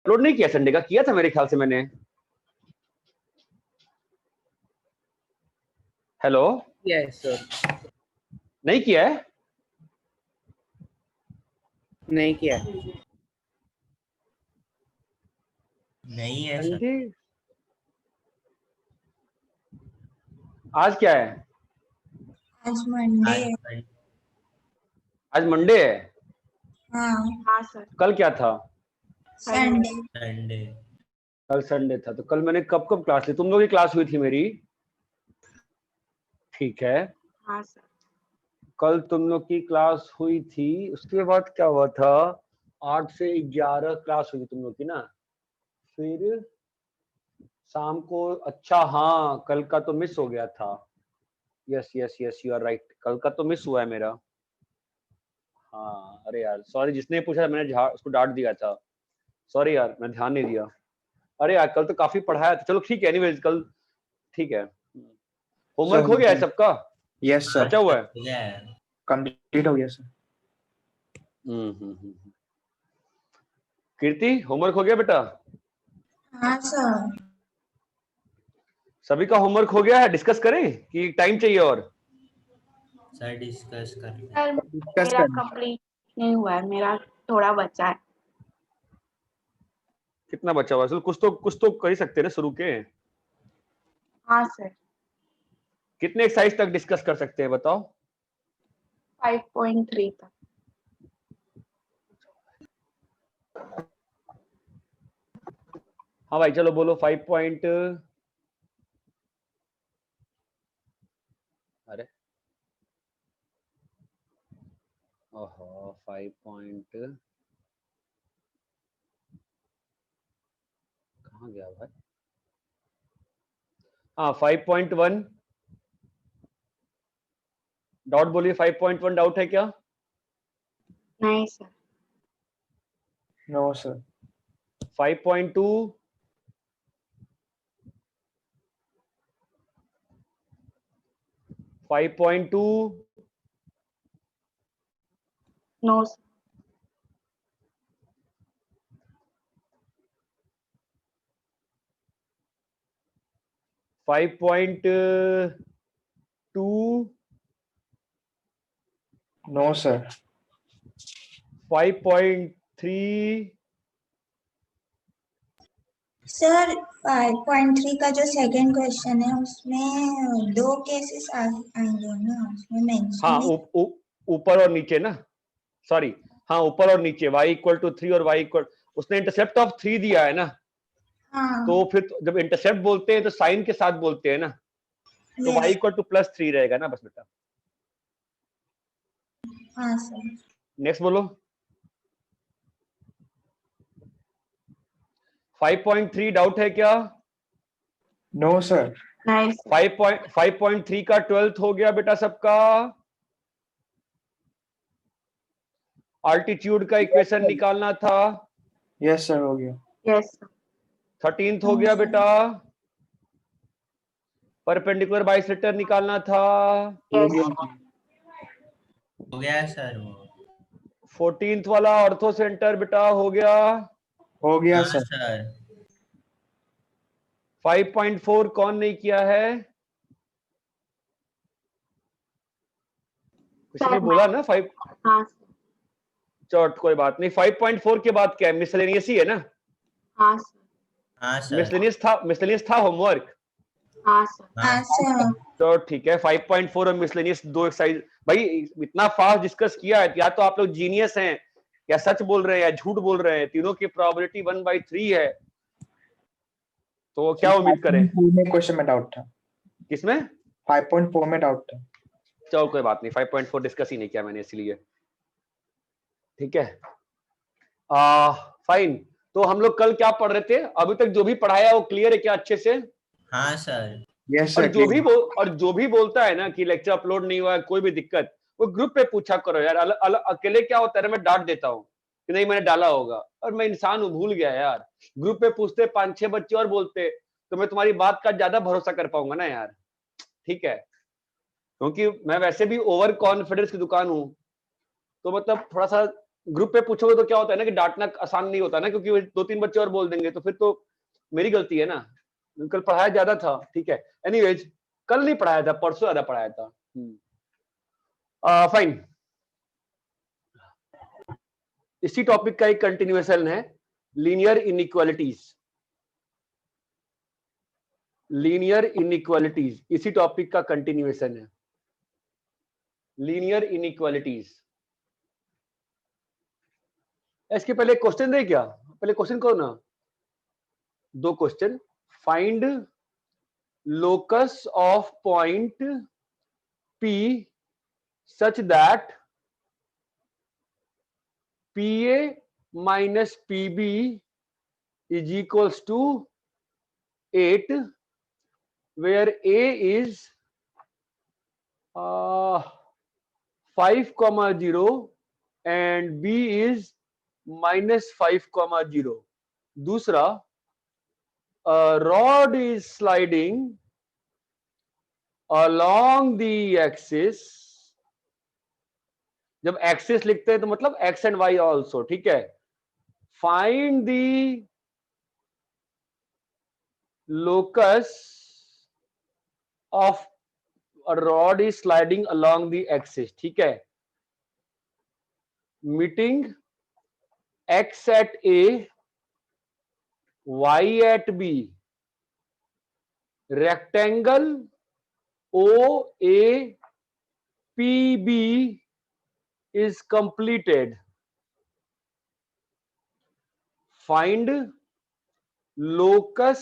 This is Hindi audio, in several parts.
अपलोड नहीं किया संडे का, किया था मेरे ख्याल से मैंने। Hello, yes sir. नहीं किया है? नहीं किया। नहीं है सर। संडे आज क्या है? आज मंडे है। आज मंडे है। हाँ सर। कल क्या था? संडे। संडे। कल संडे था, तो कल मैंने कब कब क्लास ली? तुम लोग की क्लास हुई थी मेरी, ठीक है। हाँ सर। कल तुम लोग की क्लास हुई थी, उसके बाद क्या हुआ था? 8 से 11 क्लास हुई तुम लोग की ना, फिर शाम को। अच्छा हाँ, कल का तो मिस हो गया था। Yes yes yes, you are right, कल का तो मिस हुआ है मेरा। हाँ अरे यार सॉरी, जिसने पूछा मैंने उसको डांट दिया था। सॉरी यार, मैं ध्यान नहीं दिया। अरे यार कल तो काफी पढ़ाया था। चलो ठीक है, एनीवेज कल ठीक है। होमवर्क हो गया है सबका? Yes sir. बचा हुआ है? कंप्लीट हो गया सर। कीर्ति, होमवर्क हो गया बेटा? हाँ सर। सभी का होमवर्क हो गया है? डिस्कस करें कि टाइम चाहिए और? सर डिस्कस कर लें। सर मेरा कंप्लीट नहीं हुआ है, मेरा थोड़ा बचा है। कितना बचा हुआ है? कुछ तो कर ही सकते हैं ना शुरू के। हाँ सर। कितने एक्सरसाइज तक डिस्कस कर सकते हैं बताओ? 5.3 तक। हाँ भाई चलो बोलो 5 पॉइंट। अरे ओहो 5 पॉइंट कहाँ गया भाई? हाँ 5.1 डाउट बोलिए। 5.1 डाउट है क्या? नहीं sir. No sir. 5.2 5.2 no sir. 5.2 no sir. 5.3 sir 5.3 का जो सेकंड क्वेश्चन है उसमें 2 केसेस आएंगे ना, उसमें मेंशन हाँ नहीं। ऊपर और नीचे ना, सॉरी। हाँ ऊपर और नीचे, y इक्वल टू 3 और y इक्वल, उसने इंटरसेप्ट ऑफ 3 दिया है ना, हाँ तो फिर जब इंटरसेप्ट बोलते हैं तो साइन के साथ बोलते हैं ना, तो y यस। इक्वल टू +3 रहेगा ना बस बेटा। हाँ सर। नेक्स्ट बोलो। 5.3 डाउट है क्या? No sir. नहीं सर। 5.3 का 12th हो गया बेटा सबका? आल्टीट्यूड का इक्वेशन निकालना था। यस सर हो गया। Yes sir. 13th हो गया बेटा? परपेंडिकुलर बाइसेक्टर निकालना था। यस हो गया सर वो। 14th वाला ऑर्थो सेंटर बेटा हो गया? हो गया हाँ सर। सर। 5.4 कौन नहीं किया है? किसी ने सर। बोला ना 5? हाँ सर। चलो कोई बात नहीं। 5.4 के बाद क्या है? मिसलेनियस ही है ना? हाँ सर। हाँ सर। मिसलेनियस था होमवर्क। हाँ सर। हाँ सर। तो ठीक है 5.4 और मिसलेनियस 2 एक्सरसाइज। भाई इतना फास्ट डिस्कस किया है, या तो आप लोग जीनियस हैं या सच बोल रहे हैं या झूठ बोल रहे हैं। तीनों की प्रोबेबिलिटी 1/3 है, तो क्या उम्मीद करें? 5.2 में क्वेश्चन में डाउट था। किसमें? 5.4 में डाउट था। चलो कोई बात नहीं, 5.4 डिस्कस ही नहीं किया मैंने इसलिए। ठीक है फाइन। तो हम लोग कल क्या पढ़ रहे थे? अभी तक जो भी पढ़ाया वो क्लियर है क्या अच्छे से? हाँ सर। यस और सर। जो भी बोलता है ना कि लेक्चर अपलोड नहीं हुआ है, कोई भी दिक्कत, वो ग्रुप पे पूछा करो यार। अकेले क्या होता है, मैं डांट देता हूँ कि नहीं मैंने डाला होगा, और मैं इंसान हूँ, भूल गया यार। ग्रुप पे पूछते 5-6 बच्चे और बोलते, तो मैं तुम्हारी बात का ज्यादा भरोसा कर पाऊंगा ना यार। ठीक है, क्योंकि मैं वैसे भी ओवर कॉन्फिडेंस की दुकान हूँ, तो मतलब थोड़ा सा ग्रुप पे पूछोगे तो क्या होता है ना कि डांटना आसान नहीं होता ना, क्योंकि वो 2-3 बच्चे और बोल देंगे तो फिर तो मेरी गलती है ना। कल पढ़ाया ज्यादा था, ठीक है। एनीवेज कल नहीं पढ़ाया था, परसों ज्यादा पढ़ाया था। फाइन। इसी टॉपिक का एक कंटिन्यूएशन है, लीनियर इनइक्वालिटीज। लीनियर इनइक्वालिटीज इसी टॉपिक का कंटिन्यूएशन है, लीनियर इनइक्वालिटीज। इसके पहले क्वेश्चन दे क्या? पहले क्वेश्चन करो ना, 2 question. Find locus of point P such that PA minus PB is equals to 8, where A is 5,0 and B is minus 5,0. दूसरा, a rod is sliding along the axis। जब एक्सिस लिखते हैं तो मतलब एक्स एंड वाई ऑल्सो, ठीक है। Find the locus of rod is sliding along the axis, ठीक है। Meeting x at A, y at B, rectangle O A P B is completed। Find locus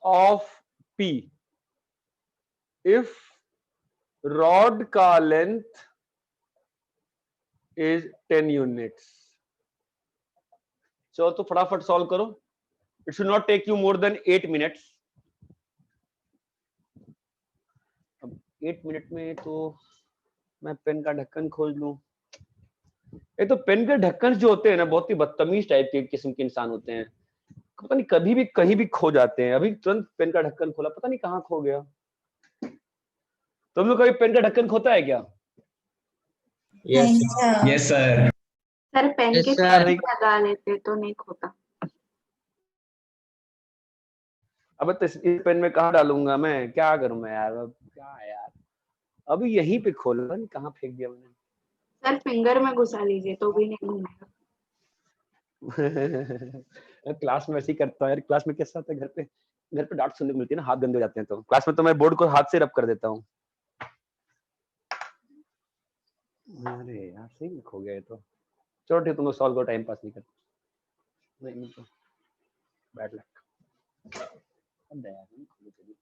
of P if rod का length is 10 units। चलो तो फटाफट सॉल्व करो। It should not take you more than 8 minutes। अब 8 मिनट में तो मैं पेन का ढक्कन खोल लूं। ये तो पेन के ढक्कन जो होते हैं ना, बहुत ही बदतमीज टाइप के किस्म के इंसान होते हैं। पता नहीं कभी भी कहीं भी खो जाते हैं। अभी तुरंत पेन का ढक्कन खोला, पता नहीं कहाँ खो गया। तुम लोग कभी पेन का ढक्कन खोता है क्या? नहीं sir. Yes sir. Sir pen Yes, के sir. पीछे लगा लेते तो नहीं खोता। अब तो इस पेन में कहाँ डालूंगा मैं, क्या करूं मैं यार, अब क्या है यार। अभी यहीं पे खोला, नहीं कहाँ फेंक दिया मैंने। सर फिंगर में घुसा लीजिए तो भी नहीं घूमेगा। क्लास में ऐसे ही करता हूँ यार। क्लास में कैसा होता है, घर पे डांट सुनने को मिलती है ना, हाथ गंदे हो जाते हैं। तो क्लास में तो मैं बोर्ड को हाथ से रब कर देता हूँ। अरे यार सही में खो गया ये तो। चलो ठीक, तुम लोग सॉल्व करो, टाइम पास नहीं करते। नहीं तो बैड लक। अब यार नहीं खोलो चलिए।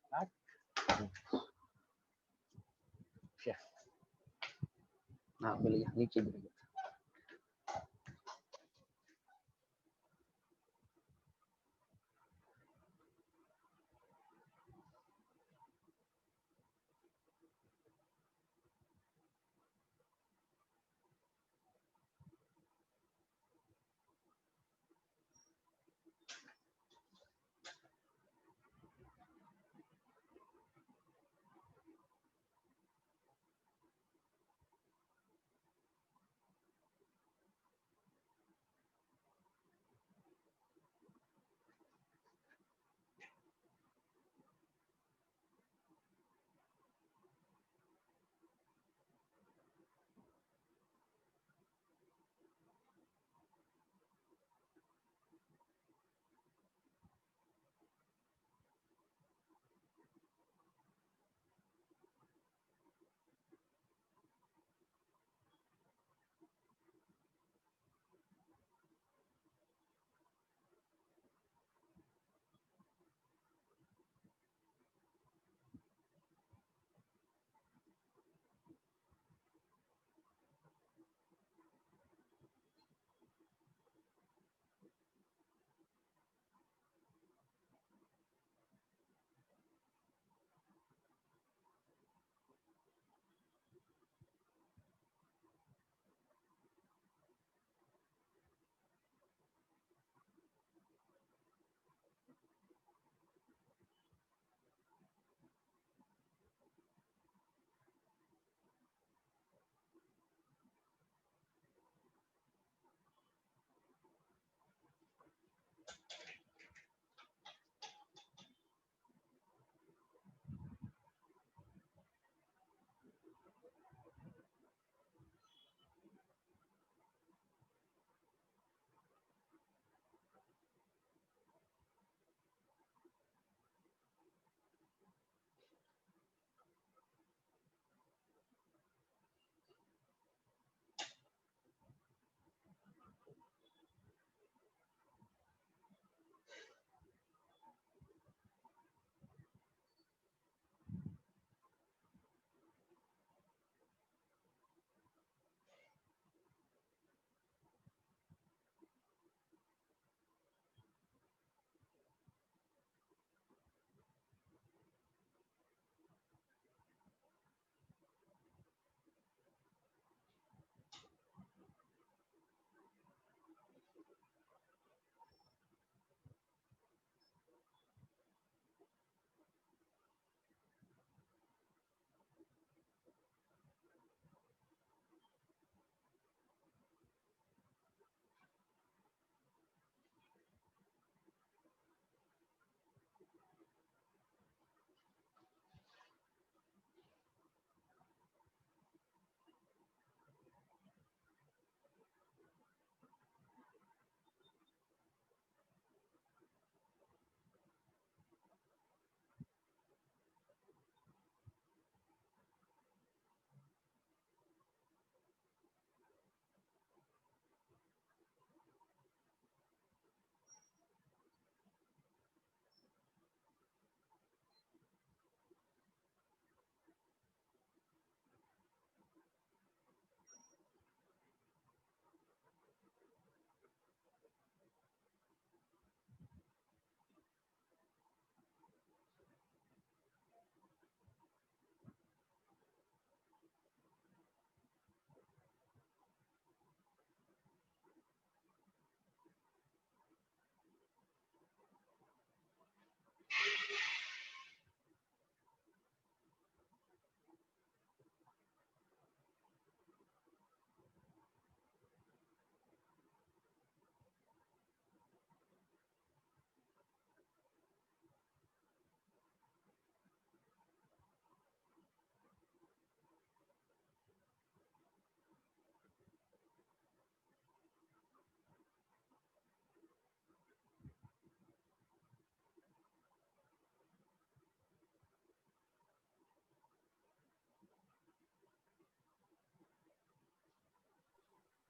हाँ बोलिए, नीचे गिरेगा।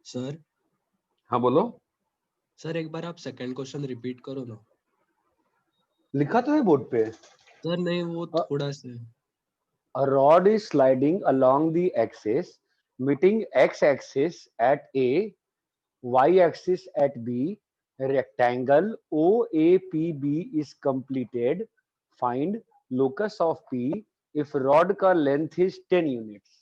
सर हाँ बोलो। सर एक बार आप सेकंड क्वेश्चन रिपीट करो ना। लिखा तो है बोर्ड पे। सर नहीं वो थोड़ा सा A rod is sliding along the axis, meeting x-axis at A, y-axis at B. Rectangle OAPB is completed. Find locus of P if rod का length is 10 units.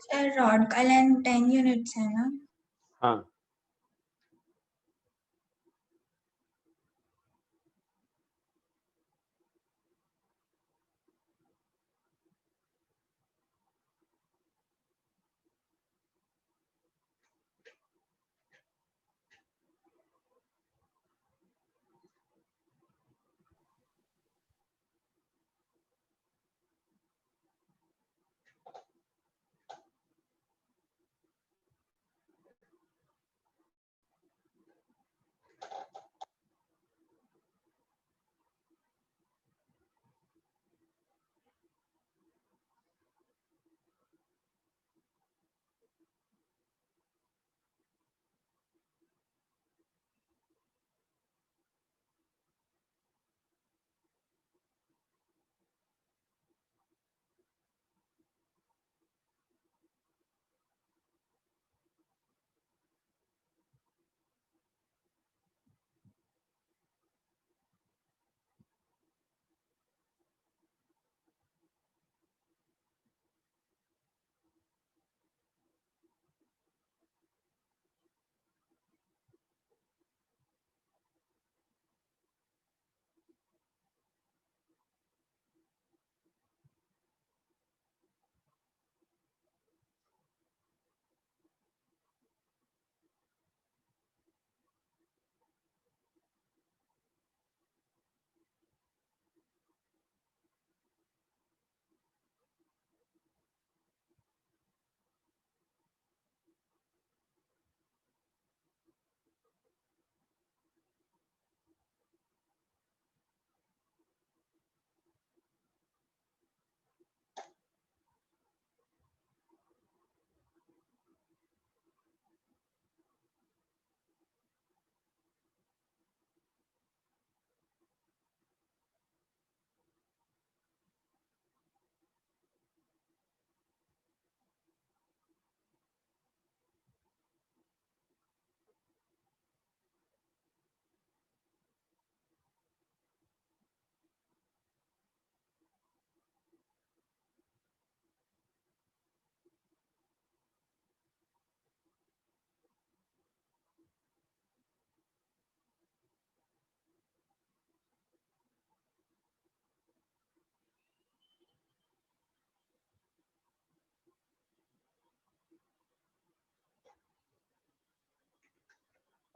Sir rod का लेंथ 10 यूनिट्स है ना? हाँ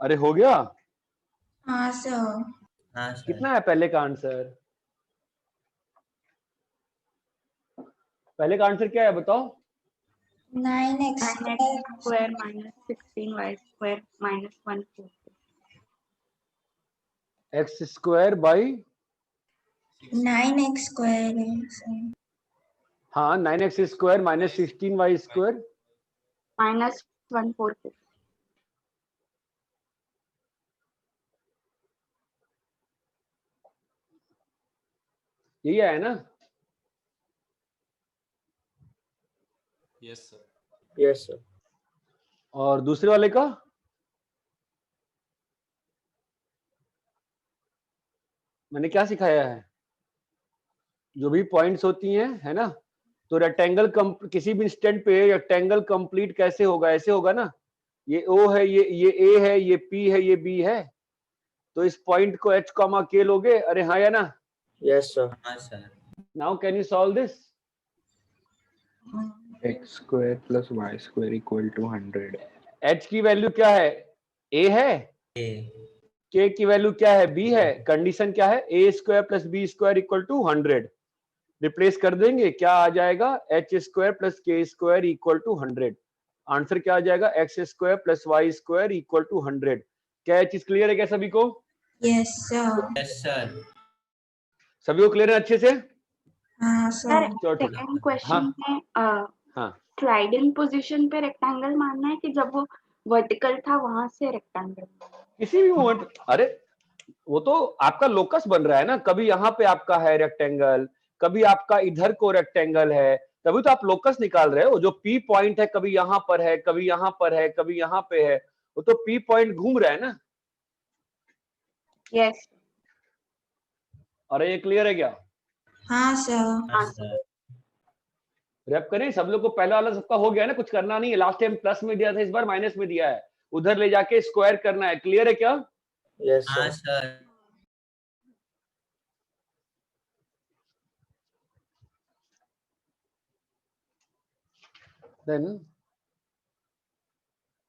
अरे हो गया? हाँ सर। हाँ सर। कितना है पहले का आंसर? पहले का आंसर क्या है बताओ? 9x 9x square minus 16y square minus 140. X square by 9x square है सर। हाँ 9x square minus 16y square Minus 140. यही है ना? Yes sir. Yes, sir. और दूसरे वाले का? मैंने क्या सिखाया है? जो भी पॉइंट्स होती हैं है ना, तो रेक्टेंगल किसी भी इंस्टेंट पे रेक्टेंगल कंप्लीट कैसे होगा? ऐसे होगा ना, ये O है, ये A है, ये P है, ये B है, तो इस पॉइंट को H कॉमा K लोगे। अरे हाँ या ना? Yes, sir. हाँ sir. Now can you solve this? x square plus y square equal to 100. H की वैल्यू क्या है? A है। ए K की वैल्यू क्या है? B है। कंडीशन क्या है? A square plus B square equal to 100। Replace कर देंगे, क्या आ जाएगा? H square plus K square equal to 100। Answer क्या आ जाएगा? x square plus y square equal to 100। क्या ये चीज क्लियर है क्या सभी को? Yes sir. Yes sir. सभी को क्लियर है अच्छे से? हाँ सर सर। चलो ठीक है। सेकंड क्वेश्चन में हाँ स्लाइडिंग पोजीशन पे रेक्टेंगल मानना है कि जब वो वर्टिकल था वहां से रेक्टेंगल? किसी भी मोमेंट, अरे वो तो आपका लोकस बन रहा है ना, कभी यहाँ पे आपका है रेक्टेंगल, कभी आपका इधर को रेक्टेंगल है, तभी तो आप लोकस निकाल रहे हो। जो पी पॉइंट है कभी यहाँ पर है, कभी यहाँ पर है, कभी यहाँ पे है, वो तो पी पॉइंट घूम रहा है ना। यस। अरे ये क्लियर है क्या? हाँ सर। हाँ सर। रैप करें सब लोग को? पहला वाला सबका हो गया ना, कुछ करना नहीं है। लास्ट टाइम प्लस में दिया था, इस बार माइनस में दिया है, उधर ले जाके स्क्वायर करना है। क्लियर है क्या? Yes, हाँ sir. Sir. Then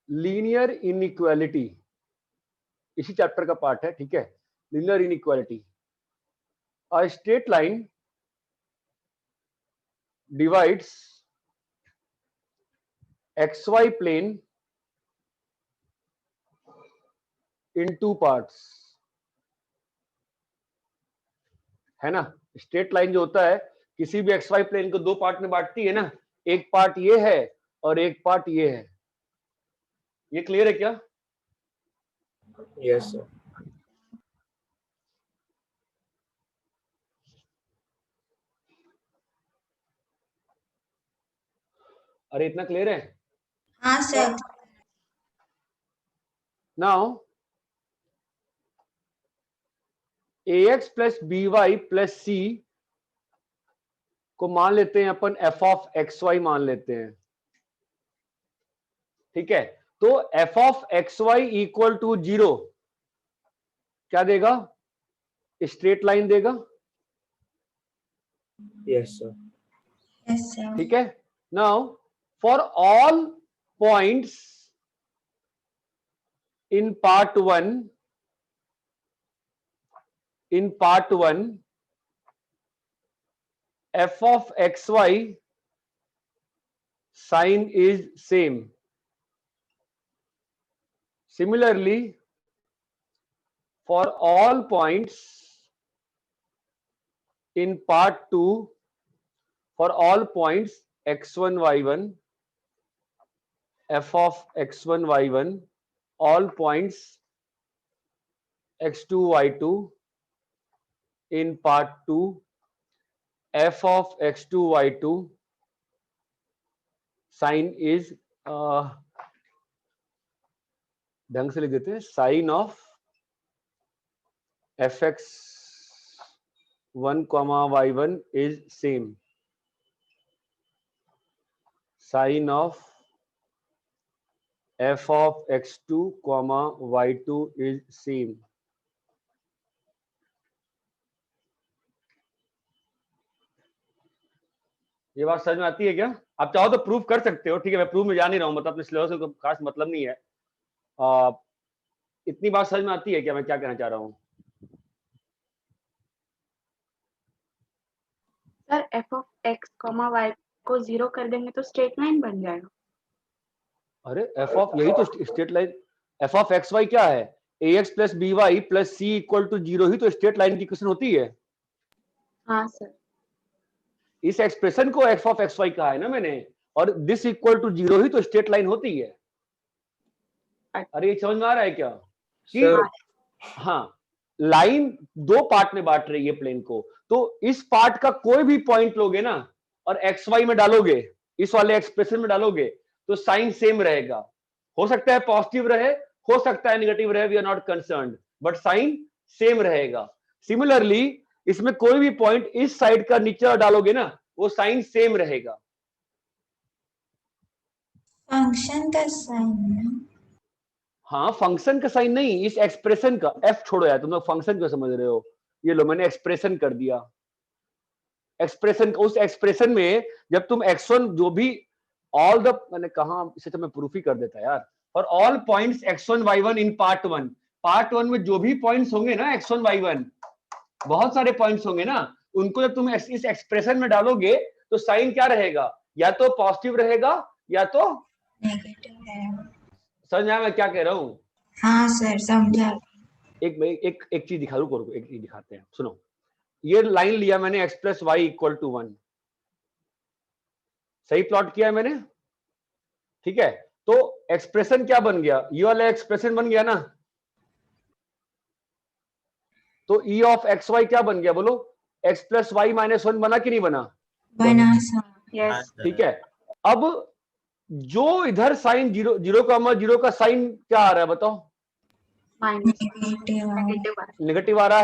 linear inequality इसी चैप्टर का पार्ट है, ठीक है। Linear inequality, a straight line divides xy plane in two parts, है ना। स्ट्रेट लाइन जो होता है किसी भी xy प्लेन को दो पार्ट में बांटती है ना, एक पार्ट ये है और एक पार्ट ये है। ये क्लियर है क्या? Yes, sir. अरे इतना क्लियर है? हाँ sir. Now ax plus by plus c को मान लेते हैं अपन f ऑफ xy मान लेते हैं, ठीक है। तो f of xy equal to 0 क्या देगा? स्ट्रेट लाइन देगा, Yes, sir. Yes sir. ठीक है। Now for all points in part one f of xy sign is same. Similarly, for all points in part 2, for all points x1 y1, f of x1 y1, all points x2 y2 in part 2, f of x2 y2 sign is ढंग से लिख देते हैं, sign of fx1 y1 is same. Sign of f of x2 y2 is same. ये बात समझ में आती है क्या? आप चाहो तो प्रूफ कर सकते हो, ठीक है। मैं प्रूफ में जा नहीं रहा हूं, मतलब अपने सिलेबस को खास मतलब नहीं है। इतनी बात समझ में आती है क्या मैं क्या कहना चाह रहा हूँ? Sir f of x comma y को 0 कर देंगे तो स्ट्रेट लाइन बन जाएगा। अरे एफ ऑफ, यही तो straight line, F of x Y क्या है? A X plus B Y plus C equal to 0 ही तो स्ट्रेट लाइन की इक्वेशन होती है। हाँ सर। इस एक्सप्रेशन को एफ ऑफ एक्स वाई कहा है ना मैंने, और दिस इक्वल टू 0 ही तो स्ट्रेट लाइन होती है। अरे ये समझ में आ रहा है क्या कि सर हाँ, लाइन दो पार्ट में बांट रही है प्लेन को, तो इस पार्ट का कोई भी पॉइंट लोगे ना और एक्स वाई में डालोगे, इस वाले एक्सप्रेशन में डालोगे, तो साइन सेम रहेगा। हो सकता है पॉजिटिव रहे, हो सकता है नेगेटिव रहे, we are not concerned, but sign same रहेगा। सिमिलरली इसमें कोई भी पॉइंट इस साइड का नीचे डालोगे ना, वो साइन सेम रहेगा। फंक्शन का साइन। हाँ, फंक्शन का साइन नहीं, इस एक्सप्रेशन का। एफ छोड़ो यार, तुम लोग फंक्शन क्यों समझ रहे हो? ये लो मैंने एक्सप्रेशन कर दिया। एक्सप्रेशन, उस एक्सप्रेशन में जब तुम x1 जो भी ऑल द, मैंने कहा इसे तो मैं प्रूफ ही कर देता यार, और all points x1 y1 in part 1, part 1 में जो भी पॉइंट्स होंगे ना x1 y1, बहुत सारे पॉइंट्स होंगे ना, उनको जब तुम इस एक्सप्रेशन में डालोगे तो साइन क्या रहेगा? या तो पॉजिटिव रहेगा या तो नेगेटिव है। समझ आया मैं क्या कह रहा हूँ? हाँ सर समझा। एक चीज दिखा, रुको एक चीज दिखाते हैं, सुनो। ये लाइन लिया मैंने x plus y equal to 1, सही प्लॉट किया है मैंने, ठीक है? तो एक्सप्रेशन क्या बन गया? ये वाला एक्सप्रेशन बन गया ना, तो ई ऑफ एक्स वाई क्या बन गया बोलो? x प्लस वाई माइनस 1 बना कि नहीं बना? बना सर। हाँ यस। सर। ठीक है। अब जो इधर साइन 0 का साइन क्या आ रहा है बताओ? Minus negative. नेगेटिव आ रहा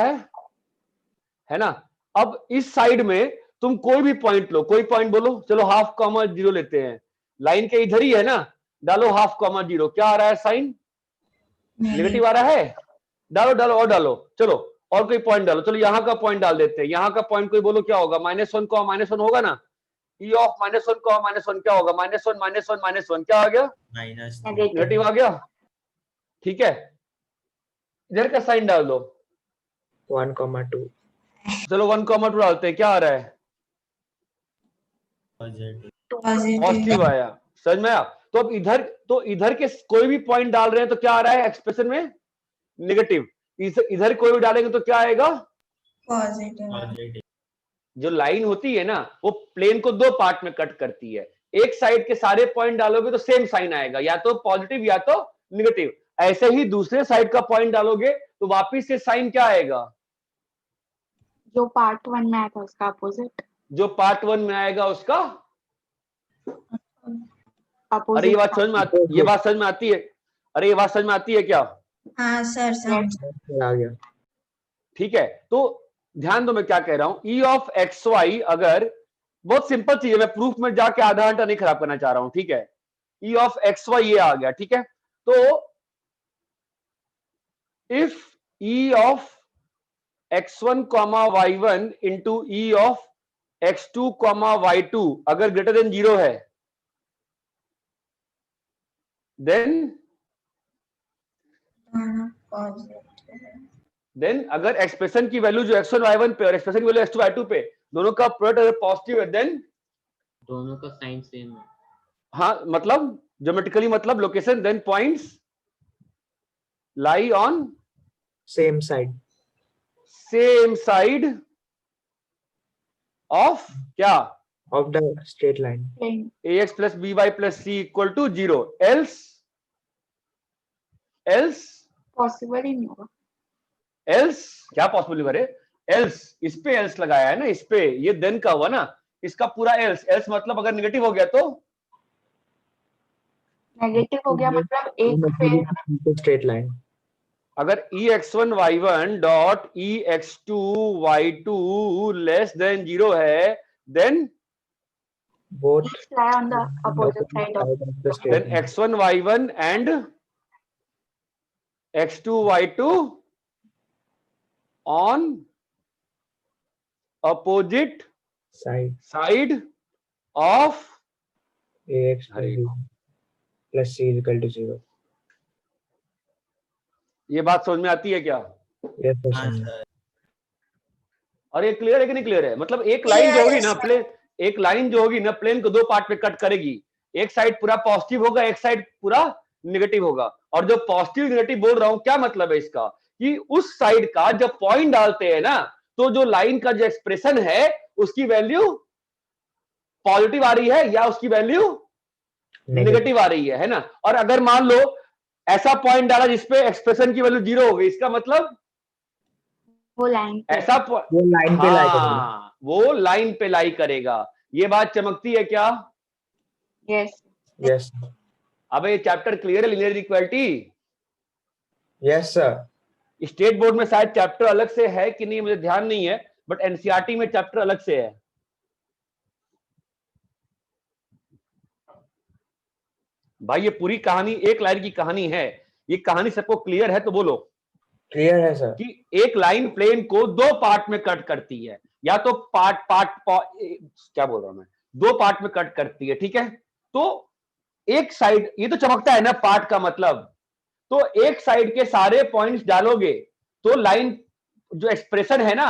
है ना? अब इस साइड में तुम कोई भी पॉइंट लो, कोई पॉइंट बोलो, चलो हाफ कॉमा 0 लेते हैं, लाइन के इधर ही है ना, डालो हाफ कॉमा 0, क्या आ रहा है? साइन नेगेटिव आ रहा है। डालो डालो और डालो, चलो और कोई पॉइंट डालो, चलो यहाँ का पॉइंट डाल देते हैं, यहाँ का पॉइंट कोई बोलो क्या होगा? -1 को -1 होगा ना, ई ऑफ -1 को -1 क्या होगा? -1 क्या आ गया? माइनस नेगेटिव आ गया। ठीक है, इधर का साइन डाल दो, 1,2 चलो 1,2 डालते हैं, क्या आ रहा है? पॉजिटिव। पॉजिटिव आया। समझ में आया? तो अब इधर के कोई भी पॉइंट डाल रहे हैं तो क्या आ रहा है एक्सप्रेशन में? नेगेटिव। इधर कोई भी डालेंगे तो क्या आएगा? पॉजिटिव। पॉजिटिव। जो लाइन होती है ना, वो प्लेन को दो पार्ट में कट करती है, एक साइड के सारे पॉइंट डालोगे तो सेम साइन आएगा, या तो पॉजिटिव या तो नेगेटिव। ऐसे ही दूसरे साइड का पॉइंट डालोगे तो वापिस से साइन क्या आएगा? जो पार्ट 1 में आया था उसका अपोजिट। जो पार्ट 1 में आएगा उसका। अपोजिट। अरे ये बात समझ में आती है? अरे ये बात समझ में आती है क्या? हाँ सर समझा। आ गया। ठीक है, तो ध्यान दो मैं क्या कह रहा हूं। ई ऑफ एक्स वाई, अगर बहुत सिंपल चीज है, मैं प्रूफ में जाके आधा घंटा नहीं खराब करना चाह रहा हूं, ठीक है? ई ऑफ एक्स वाई ये आ गया, ठीक है? तो if E of x1 comma y1 into E of x2 comma y2 अगर ग्रेटर देन 0 है, देन अगर एक्सप्रेशन की वैल्यू जो x1 y1 पे और एक्सप्रेशन की वैल्यू x2 y2 पे दोनों का प्रोडक्ट अगर पॉजिटिव है, देन दोनों का साइन सेम है। हाँ, मतलब ज्योमेट्रिकली, मतलब location, then points lie on same side of क्या? of the straight line. ax plus by plus c equal to 0, else possible ही नहीं होगा। else क्या पॉसिबल करे? else, इस पे else लगाया है ना, इस पे, ये देन का हुआ ना, इसका पूरा else मतलब अगर नेगेटिव हो गया तो नेगेटिव हो गया मतलब एक पे Straight line. अगर ex1 y1 dot ex2 y2 less than 0 है, then Both lie on the opposite side of the straight then line. x1 y1 and x2 y2 on opposite Side side of ax plus b plus c is equal to 0. ये बात समझ में आती है क्या? Yes, sir. हाँ सर। और ये क्लियर है कि नहीं क्लियर है? मतलब एक लाइन जो होगी ना प्लेन, एक लाइन जो होगी ना प्लेन को दो पार्ट में कट करेगी, एक साइड पूरा पॉजिटिव होगा, एक साइड पूरा निगेटिव होगा। और जो पॉजिटिव निगेटिव बोल रहा हूं, क्या मतलब है इसका, कि उस साइड का जब पॉइंट डालते हैं ना, तो जो लाइन का जो एक्सप्रेशन है उसकी वैल्यू पॉजिटिव आ रही है या उसकी वैल्यू नेगेटिव आ रही है ना? और अगर मान लो ऐसा पॉइंट डाला जिसपे एक्सप्रेशन की वैल्यू 0 हो गई, इसका मतलब वो लाइन पे ऐसा वो लाइन पे लाई करेगा। हाँ, वो लाइन पे लाई करेगा। ये बात चमकती है क्या? यस Yes, अब ये चैप्टर क्लियर है, linear equality? yes, sir. State board में शायद चैप्टर अलग से है कि नहीं मुझे ध्यान नहीं है, बट एनसीईआरटी में चैप्टर अलग से है। भाई ये पूरी कहानी एक लाइन की कहानी है, ये कहानी सबको क्लियर है तो बोलो। Clear है sir. कि एक लाइन प्लेन को दो पार्ट में कट करती है, या तो क्या बोल रहा हूं मैं, दो पार्ट में कट करती है, ठीक है? तो एक साइड, ये तो चमकता है ना पार्ट का मतलब, तो एक साइड के सारे पॉइंट्स डालोगे तो लाइन जो एक्सप्रेशन है ना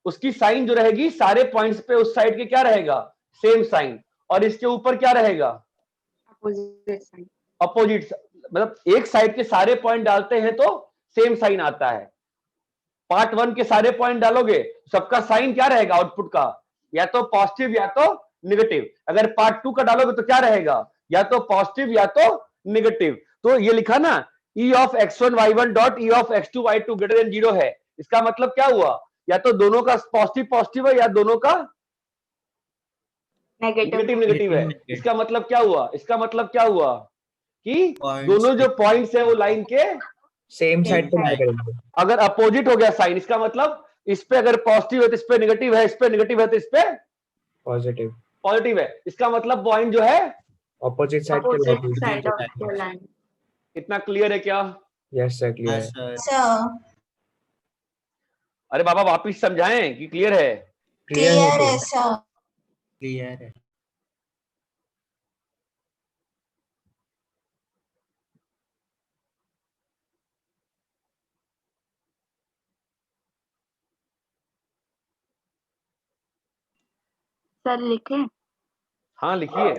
उसकी साइन जो रहेगी सारे पॉइंट्स पे उस साइड के क्या रहेगा, सेम साइन, और इसके ऊपर क्या रहेगा, अपोजिट साइड। अपोजिट। मतलब एक साइड के सारे पॉइंट डालते हैं तो सेम साइन आता है। पार्ट 1 के सारे पॉइंट डालोगे, सबका साइन क्या रहेगा आउटपुट का, या तो पॉजिटिव या तो निगेटिव। अगर पार्ट 2 का डालोगे तो क्या रहेगा, या तो पॉजिटिव या तो निगेटिव। तो ये लिखा ना e of x1 y1 dot e of x2 y2 greater than 0 है, इसका मतलब क्या हुआ, या तो दोनों का पॉजिटिव पॉजिटिव है या दोनों का नेगेटिव नेगेटिव नेगेटिव है। इसका मतलब क्या हुआ, इसका मतलब क्या हुआ कि दोनों जो पॉइंट्स है वो लाइन के Same side पे लाई side. करेंगे। अगर अपोजिट हो गया साइन, इसका मतलब इस पे अगर पॉजिटिव है तो इस पे नेगेटिव है, इस पे नेगेटिव है तो इस पे Positive. पॉजिटिव है। इसका मतलब पॉइंट जो है Opposite side पे लाई अपोजिट साइड ऑफ करेंगे। The line. इतना क्लियर है क्या? Yes sir, हाँ clear है। सर। सर अरे बाबा वापिस समझाएं कि क्लियर है? Clear है क्लियर है sir. सर। क्लियर है। सर लिखे? हाँ लिखिए।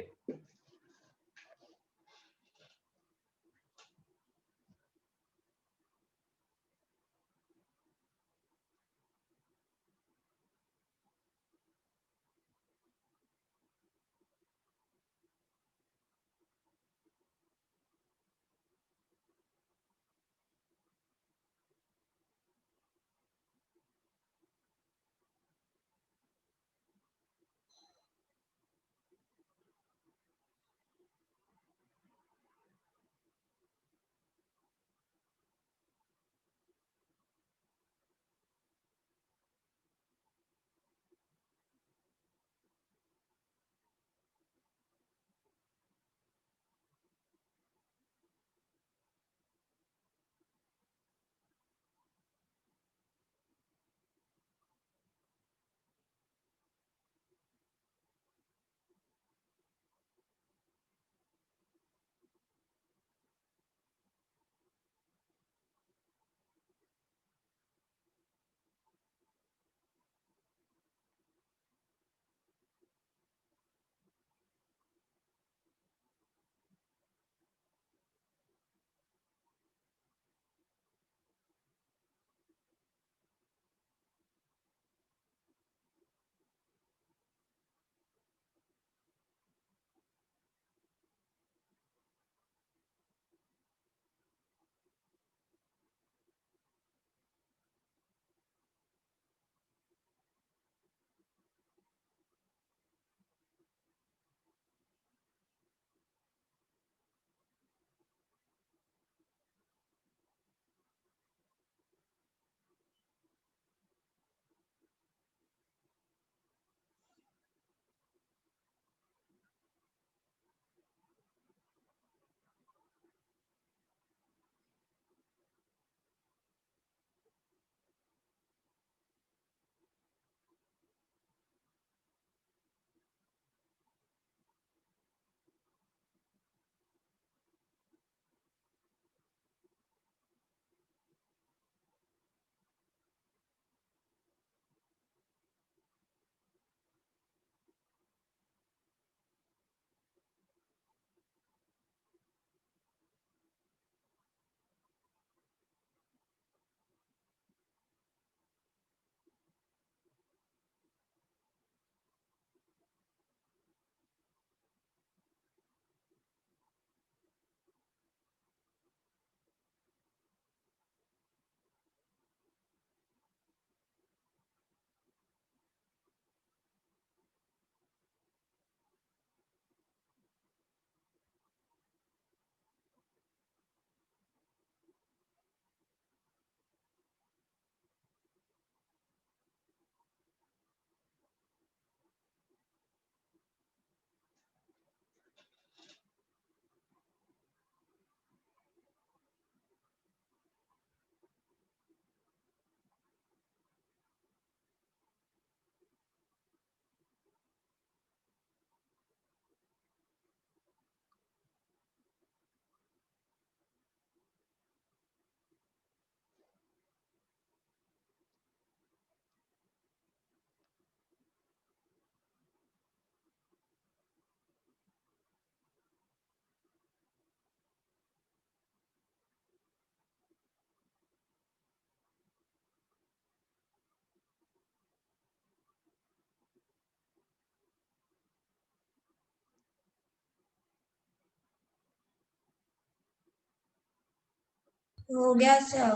हो गया सर।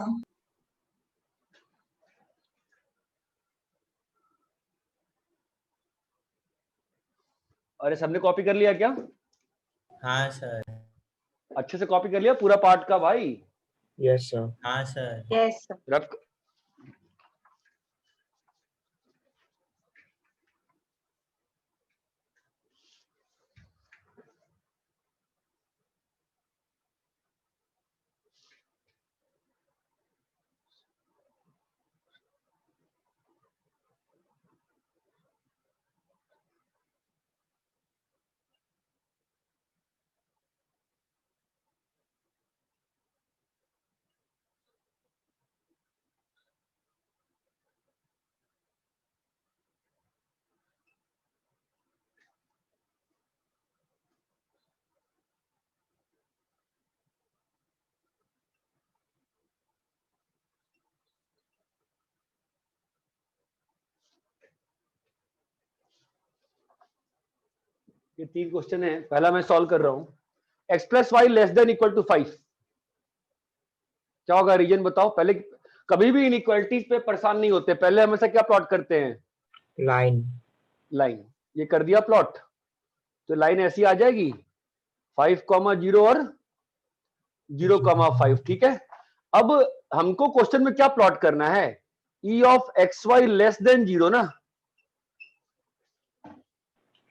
अरे सबने कॉपी कर लिया क्या? हाँ सर। अच्छे से कॉपी कर लिया पूरा पार्ट का भाई? Yes, sir. हाँ सर। यस रख। ये 3 क्वेश्चन है, पहला मैं सॉल्व कर रहा हूं। x plus y less than equal to 5, क्या होगा रीजन बताओ। पहले कभी भी इनइक्वालिटीज पे परेशान नहीं होते, पहले हमेशा क्या प्लॉट करते हैं? Line. लाइन। ये कर दिया प्लॉट, तो लाइन ऐसी आ जाएगी 5,0 और 0,5, ठीक है। अब हमको क्वेश्चन में क्या प्लॉट करना है? e of x y less than 0 ना।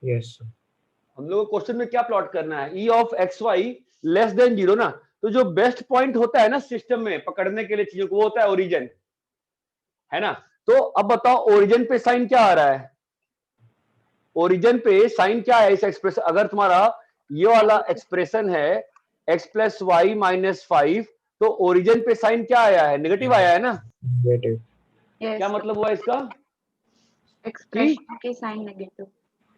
Yes, sir. हम लोग को क्वेश्चन में क्या प्लॉट करना है? e of x y less than 0 ना। तो जो बेस्ट पॉइंट होता है ना सिस्टम में पकड़ने के लिए चीजों को, वो होता है ओरिजिन, है ना। तो अब बताओ ओरिजिन पे साइन क्या आ रहा है? ओरिजिन पे साइन क्या है इस एक्सप्रेशन? अगर तुम्हारा ये वाला एक्सप्रेशन है x प्लस वाई माइनस 5, तो ओरिजिन पे साइन क्या आया है? नेगेटिव आया है ना। Negative. क्या मतलब हुआ इसका? एक्सप्रेशन के साइन नेगेटिव।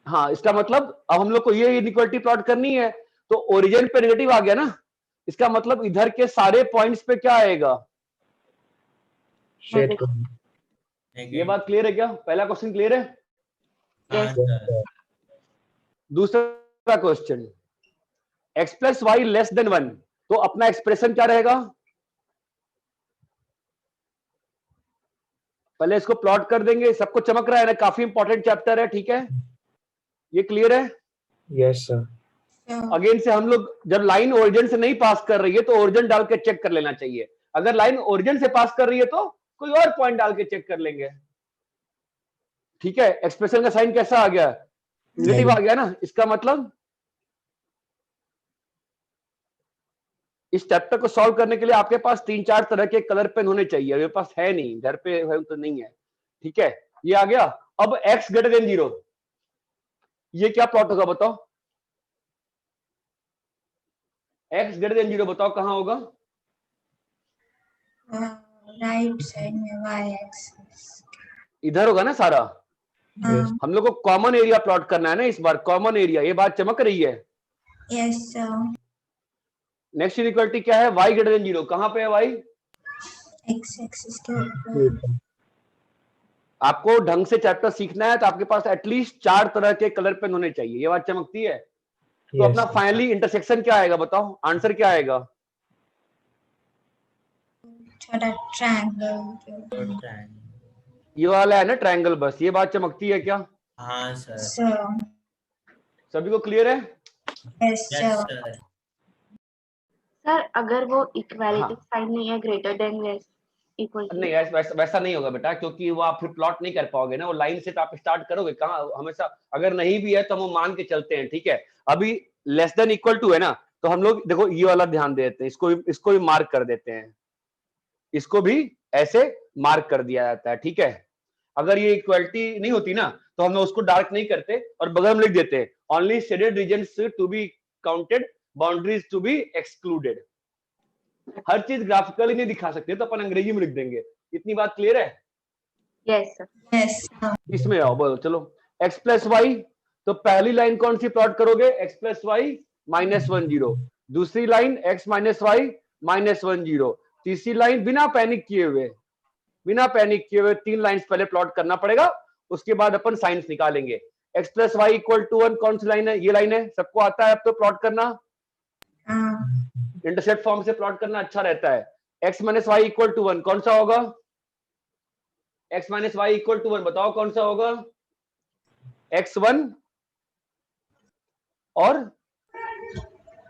हाँ, इसका मतलब अब हम लोग को ये इनइक्वालिटी प्लॉट करनी है, तो ओरिजिन पे नेगेटिव आ गया ना। इसका मतलब इधर के सारे पॉइंट्स पे क्या आएगा? Shade. ये बात क्लियर है क्या? पहला क्वेश्चन क्लियर है? हाँ Yes. सर। दूसरा question, x plus y less than 1, तो अपना एक्सप्रेशन क्या रहेगा? पहले इसको प्लॉट कर देंगे, सबको चमक रहा है ना, काफी इंपॉर्टेंट चैप्टर है, ठीक है। ये क्लियर है? Yes, sir. अगेन से हम लोग जब लाइन ओरिजिन से नहीं पास कर रही है तो ओरिजिन डाल के चेक कर लेना चाहिए। अगर लाइन ओरिजिन से पास कर रही है तो कोई और पॉइंट डाल के चेक कर लेंगे, ठीक है। एक्सप्रेशन का साइन कैसा आ गया? नेगेटिव आ गया ना। इसका मतलब इस चैप्टर को सॉल्व करने के लिए आपके पास 3-4 तरह के कलर पेन होने चाहिए। मेरे पास है नहीं, घर पे है तो नहीं है, ठीक है। ये आ गया। अब x ग्रेटर देन 0, ये क्या प्लॉट होगा बताओ? x ग्रेटर देन 0 बताओ कहां होगा? राइट साइड में y एक्सिस। इधर होगा ना सारा। Yes. हम लोग को कॉमन एरिया प्लॉट करना है ना इस बार, कॉमन एरिया। ये बात चमक रही है? Yes sir. नेक्स्ट इनइक्वालिटी क्या है? y ग्रेटर देन 0, कहां पे है y? x एक्सिस के ऊपर। आपको ढंग से चैप्टर सीखना है तो आपके पास एटलीस्ट 4 तरह के कलर पेन होने चाहिए। ये बात चमकती है? तो Yes, अपना sir. फाइनली इंटरसेक्शन क्या आएगा बताओ? आंसर क्या आएगा? छोटा ट्रायंगल। ये वाला है ना ट्रायंगल, बस। ये बात चमकती है क्या? हाँ सर। सर। सभी को क्लियर है? Yes yes sir. Sir. Sir अगर वो इक्वालिटी हाँ। साइन नहीं है greater than less equal to, नहीं, वैसा नहीं होगा बेटा, क्योंकि वो आप फिर प्लॉट नहीं कर पाओगे ना। वो लाइन से तो आप स्टार्ट करोगे कहाँ हमेशा। अगर नहीं भी है तो हम वो मान के चलते हैं, ठीक है। अभी लेस देन इक्वल टू है ना, तो हम लोग देखो ये वाला ध्यान देते हैं, इसको भी मार्क कर देते हैं, इसको भी ऐसे मार्क कर दिया जाता है, ठीक है। अगर ये इक्वालिटी नहीं होती ना तो हम लोग उसको डार्क नहीं करते और बगल में लिख देते only shaded regions to be counted, boundaries to be excluded. हर चीज ग्राफिकली नहीं दिखा सकते तो अपन अंग्रेजी में लिख देंगे। इतनी बात क्लियर है? Yes sir. Yes sir. इसमें आओ, बोलो चलो। x प्लस वाई, तो पहली लाइन कौन सी प्लॉट करोगे? x plus y minus 1 0। दूसरी line x minus y minus 1 0। तीसरी लाइन बिना पैनिक किए हुए 3 लाइंस पहले प्लॉट करना पड़ेगा, उसके बाद अपन साइंस निकालेंगे। x plus y equal to 1 कौन सी लाइन है? ये लाइन है, सबको आता है अब तो प्लॉट करना। हाँ। इंटरसेप्ट फॉर्म से प्लॉट करना अच्छा रहता है। x minus y equal to 1 कौन सा होगा? x minus y equal to 1 बताओ कौन सा होगा? x1 और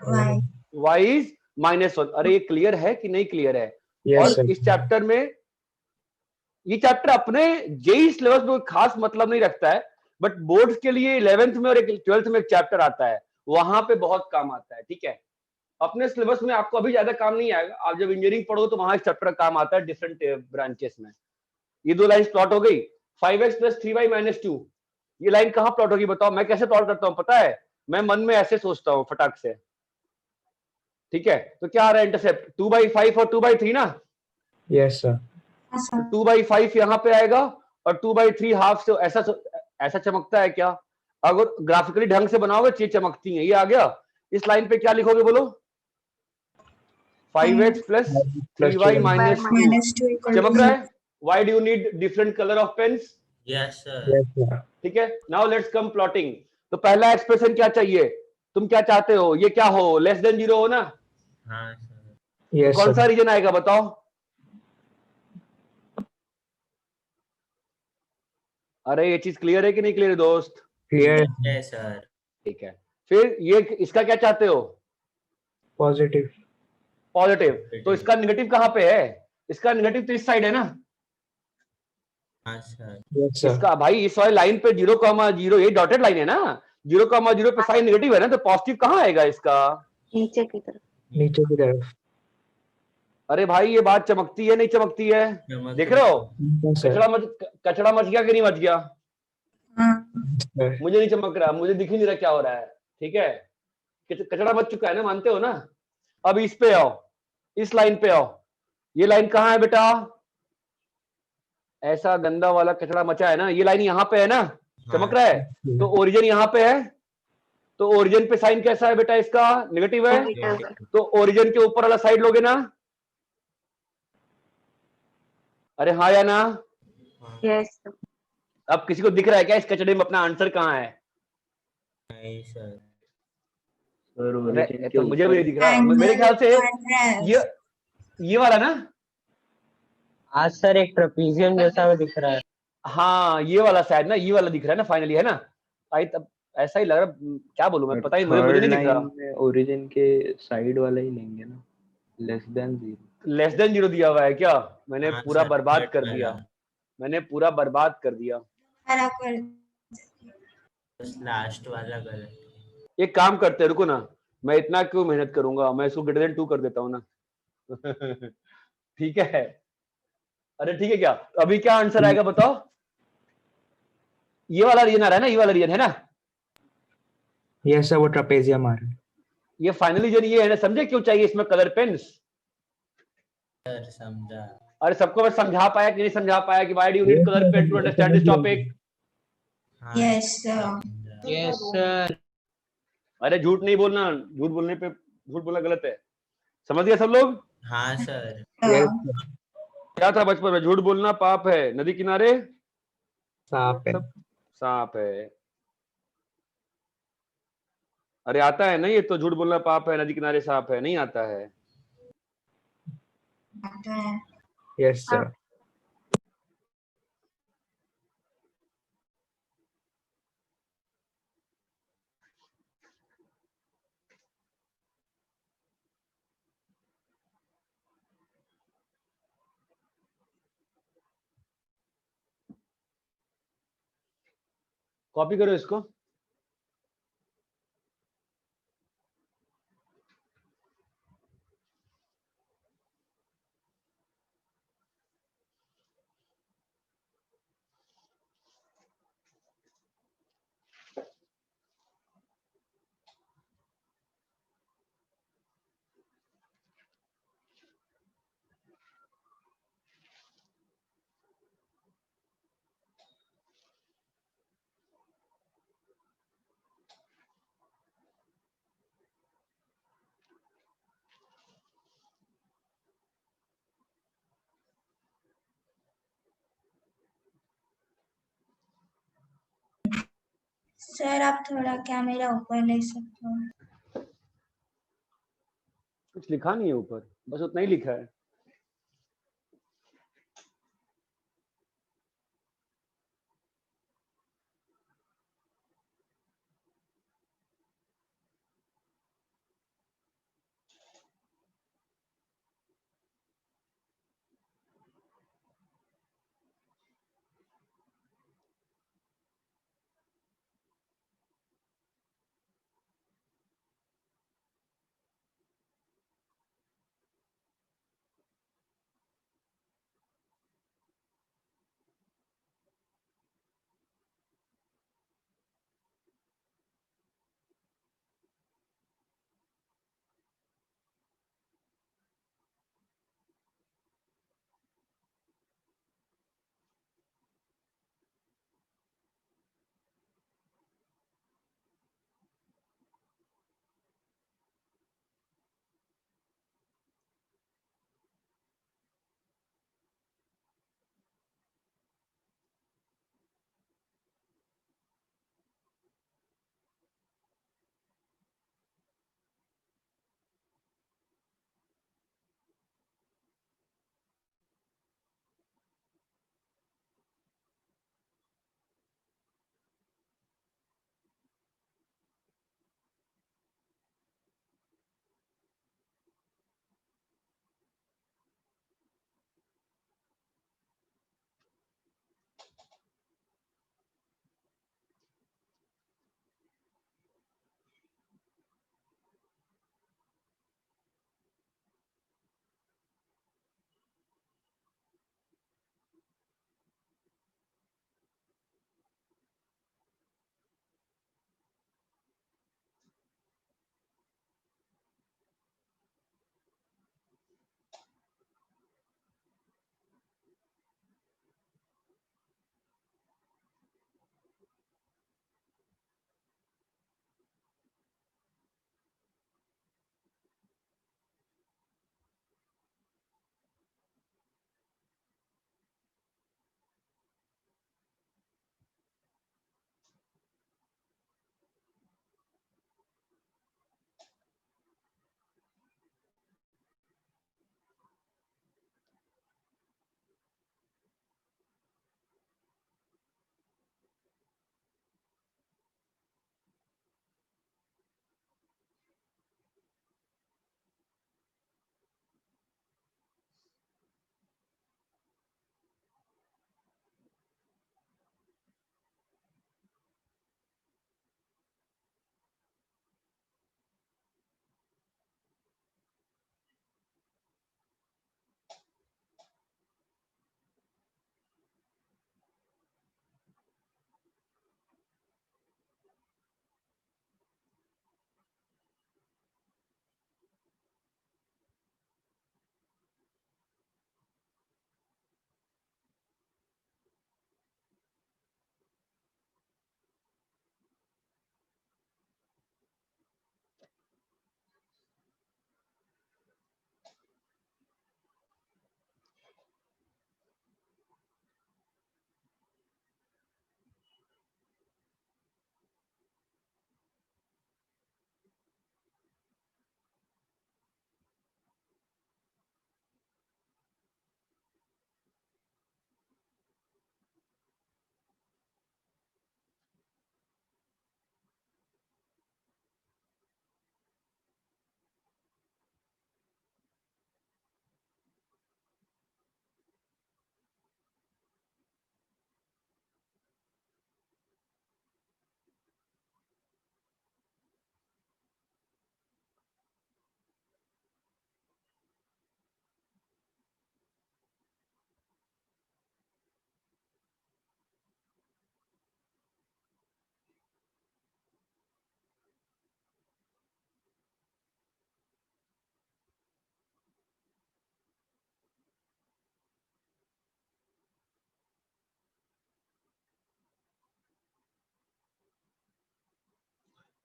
y y इज -1। अरे ये क्लियर है कि नहीं क्लियर है? Yes, और sir. इस चैप्टर में, ये चैप्टर अपने जेई सिलेबस में कोई खास मतलब नहीं रखता है, बट बोर्ड्स के लिए 11th में और 12th में एक चैप्टर आता है, वहां पे बहुत काम आता है। ठीक है, अपने सिलेबस में आपको अभी ज्यादा काम नहीं आएगा, आप जब इंजीनियरिंग पढ़ो तो वहां इस चैप्टर का काम आता है डिफरेंट ब्रांचेस में। ये दो लाइन प्लॉट हो गई। 5x + 3y - 2, ये लाइन कहाँ प्लॉट होगी बताओ? मैं कैसे प्लॉट करता हूँ पता है? मैं मन में ऐसे सोचता हूँ फटाक से। ठीक है, तो क्या आ रहा है इंटरसेप्ट? 2/5 और 2/3 ना। Yes, sir. तो 2/5 यहाँ पे आएगा और 2/3 हाफ से ऐसा चमकता है क्या? अगर ग्राफिकली ढंग से बनाओगे चीज चमकती है। ये आ गया। इस लाइन पे क्या लिखोगे बोलो? 5x + 3y - 2 -2 equal चमक to रहा है? Why do you need different color of pens? Yes, sir. Yes, sir. ठीक है, नाउ लेट्स कम प्लॉटिंग। तो पहला एक्सप्रेशन क्या चाहिए? तुम क्या चाहते हो? ये क्या हो? लेस देन 0 हो ना? हाँ सर। Yes, कौन सा sir. रीजन आएगा बताओ? अरे ये चीज क्लियर है कि नहीं क्लियर है दोस्त? Clear. Yes, sir. ठीक है, फिर ये इसका क्या चाहते हो? Positive. पॉजिटिव। तो इसका नेगेटिव कहाँ पे है? इसका नेगेटिव तो इस साइड है ना? हाँ सर। Yes, sir. इसका भाई इस वाली लाइन पे 0,0, ये डॉटेड लाइन है ना, 0,0 पे साइन नेगेटिव है ना, तो पॉजिटिव कहाँ आएगा इसका? नीचे की तरफ। नीचे की तरफ. अरे भाई ये बात चमकती है नहीं चमकती है? चमक देख रहे हो? Yes, sir. कचड़ा मच गया कि नहीं मच गया? हाँ Sir. मुझे नहीं चमक रहा, मुझे दिख ही नहीं रहा क्या हो रहा है। ठीक है, कचड़ा मच चुका है ना, मानते हो ना? अब इस पे आओ, इस लाइन पे आओ। ये लाइन कहाँ है बेटा? ऐसा गंदा वाला कचड़ा मचा है ना, ये लाइन यहाँ पे है ना, चमक रहा है। तो ओरिजिन यहाँ पे है, तो ओरिजिन पे साइन कैसा है बेटा? इसका नेगेटिव है। नेगेटिव। तो ओरिजिन के ऊपर वाला साइड लोगे ना? अरे हाँ या ना? यस। अब किसी को दिख रहा है क्या इस कचड़े में अपना आंसर कहाँ है? नहीं सर। अरे, तो मुझे भी नहीं दिख रहा। Angle मेरे ख्याल से contrast. ये वाला ना, आज सर एक ट्रेपीजियम जैसा दिख रहा है। हाँ ये वाला शायद ना, ये वाला दिख रहा है ना फाइनली, है ना? आई तब ऐसा ही लग रहा, क्या बोलूं मैं, पता ही मुझे थर्ड नहीं दिख रहा। लाइन में ओरिजिन के साइड वाला ही लेंगे ना, <0 लेस देन 0 दिया हुआ है क्या? मैंने हाँ पूरा सर, बर्बाद third कर वाला। दिया, मैंने पूरा बर्बाद कर दिया। हरा कर बस लास्ट वाला गलत। एक काम करते हैं, रुको ना, मैं इतना क्यों मेहनत करूंगा, मैं इसको ग्रेटर देन 2 कर देता हूँ ना। ठीक है, अरे ठीक है, क्या अभी क्या आंसर आएगा बताओ? ये वाला रीजन आ रहा है ना, ये वाला रीजन है ना? Yes, sir. वो trapezium आ रहा है. ये फाइनल रीजन ये है ना, समझे क्यों चाहिए इसमें कलर पेन्स? सर समझा। अरे सबको मैं समझा पाया कि नहीं समझा पाया कि why do you need colour pen to understand this topic? हाँ, Yes, sir. समझा। Yes sir. अरे झूठ नहीं बोलना, झूठ बोलने पे झूठ बोलना गलत है। समझ गए सब लोग? हाँ सर। Yes, sir. क्या था बचपन में? झूठ बोलना पाप है, नदी किनारे सांप है. सांप है। अरे आता है ना ये तो, झूठ बोलना पाप है, नदी किनारे सांप है, नहीं आता है? आता है. Yes, sir. कॉपी करो इसको। सर आप थोड़ा कैमरा ऊपर ले सकते हो? कुछ लिखा नहीं है ऊपर, बस उतना ही लिखा है।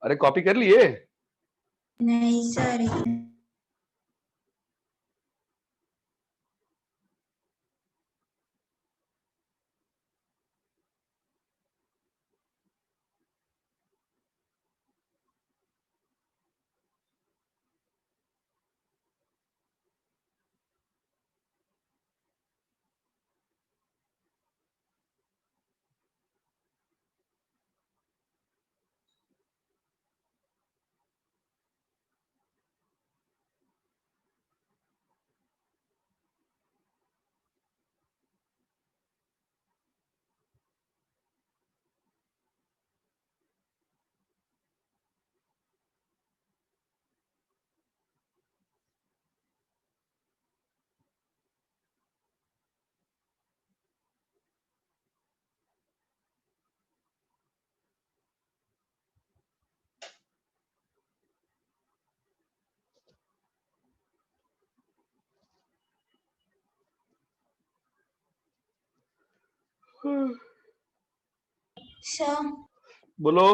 अरे कॉपी कर लिए? नहीं सर। सर बोलो।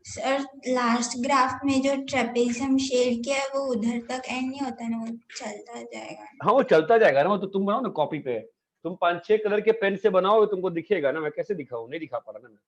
सर लास्ट ग्राफ में जो ट्रेपेजियम शेड किया है वो उधर तक एंड नहीं होता ना, वो चलता जाएगा। हाँ वो चलता जाएगा ना, वो तो तुम बनाओ ना कॉपी पे, तुम 5-6 कलर के पेन से बनाओ, तुमको दिखेगा ना। मैं कैसे दिखाऊं? नहीं दिखा पा रहा ना मैं।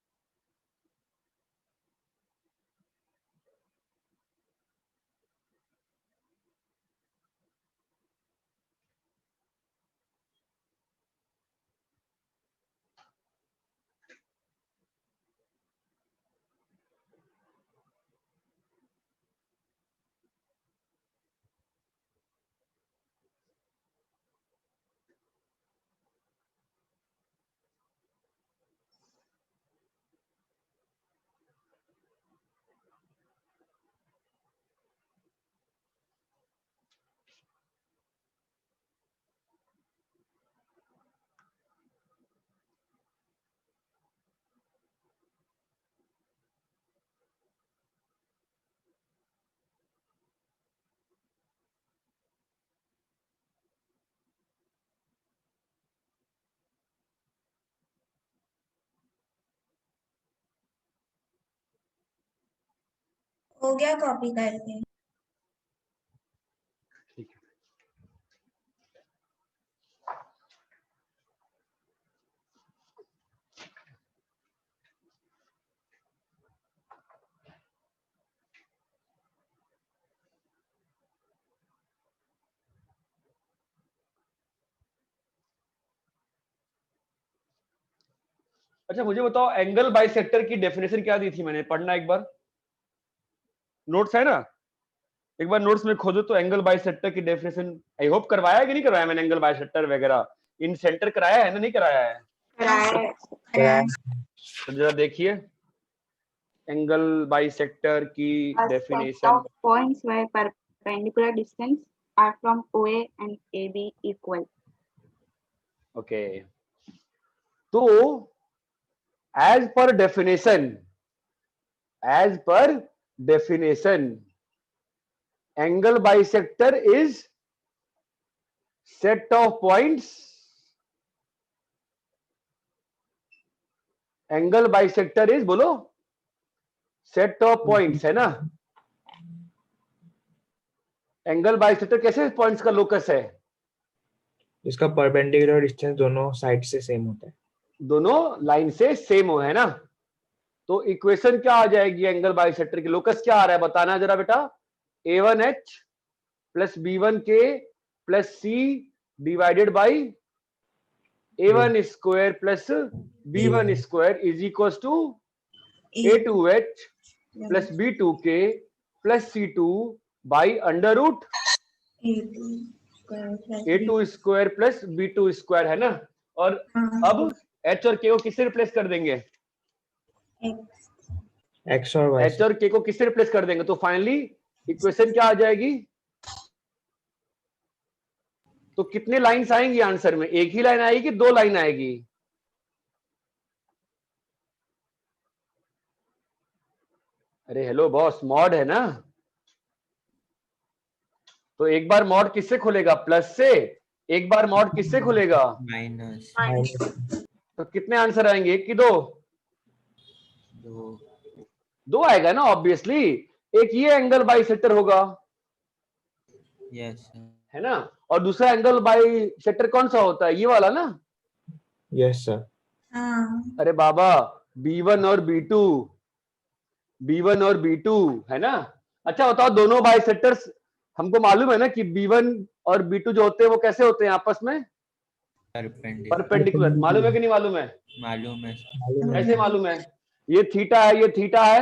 हो गया कॉपी करके। ठीक है। अच्छा मुझे बताओ, एंगल बाइसेक्टर की डेफिनेशन क्या दी थी मैंने? पढ़ना एक बार, नोट्स है ना? एक बार नोट्स में खोजो तो एंगल बाइसेक्टर की डेफिनेशन। आई होप करवाया है कि नहीं करवाया मैंने एंगल बाइसेक्टर वगैरह? इन सेंटर कराया है ना, नहीं कराया है? कराया तो जरा देखिए एंगल बाइसेक्टर की a set definition. of points where perpendicular distance are from OA and AB equal. Okay, तो as per definition angle bisector is set of points. Angle bisector is, बोलो, सेट ऑफ पॉइंट्स, है ना? एंगल बाइसेक्टर कैसे पॉइंट्स का लोकस है? इसका परपेंडिकुलर डिस्टेंस दोनों साइड से सेम होता है, दोनों लाइन से सेम हो, है ना? तो इक्वेशन क्या आ जाएगी एंगल बाइसेक्टर की? लोकस क्या आ रहा है बताना जरा बेटा। a1h plus b1k plus c divided by a1 square plus b1 square is equal to a2h plus b2k plus c2 by under root a2 square plus b2 square, है ना? और अब h और k को किससे रिप्लेस कर देंगे? x और y h और k को किससे रिप्लेस कर देंगे? तो फाइनली इक्वेशन क्या आ जाएगी? तो कितने लाइंस आएंगी आंसर में? एक ही लाइन आएगी कि दो लाइन आएगी? अरे हेलो बॉस, मॉड है ना? तो एक बार मॉड किससे खुलेगा? प्लस से। एक बार मॉड किससे खुलेगा? माइनस तो कितने आंसर आएंगे? एक कि दो? 2 दो आएगा ना ऑब्वियसली, एक ये एंगल बाइसेक्टर होगा, यस सर। है ना, और दूसरा एंगल बाइसेक्टर कौन सा होता है, ये वाला ना। Yes sir. हाँ अरे बाबा, B1 और B2, B1 और B2 है ना। अच्छा बताओ, दोनों बाइसेक्टर्स हमको मालूम है ना कि B1 और B2 जो होते हैं वो कैसे होते हैं आपस में, परपेंडिकुलर। मालूम है कि नहीं मालूम है? मालूम है सर। मालूम है। कैसे मालूम है? ये थीटा है, ये थीटा है,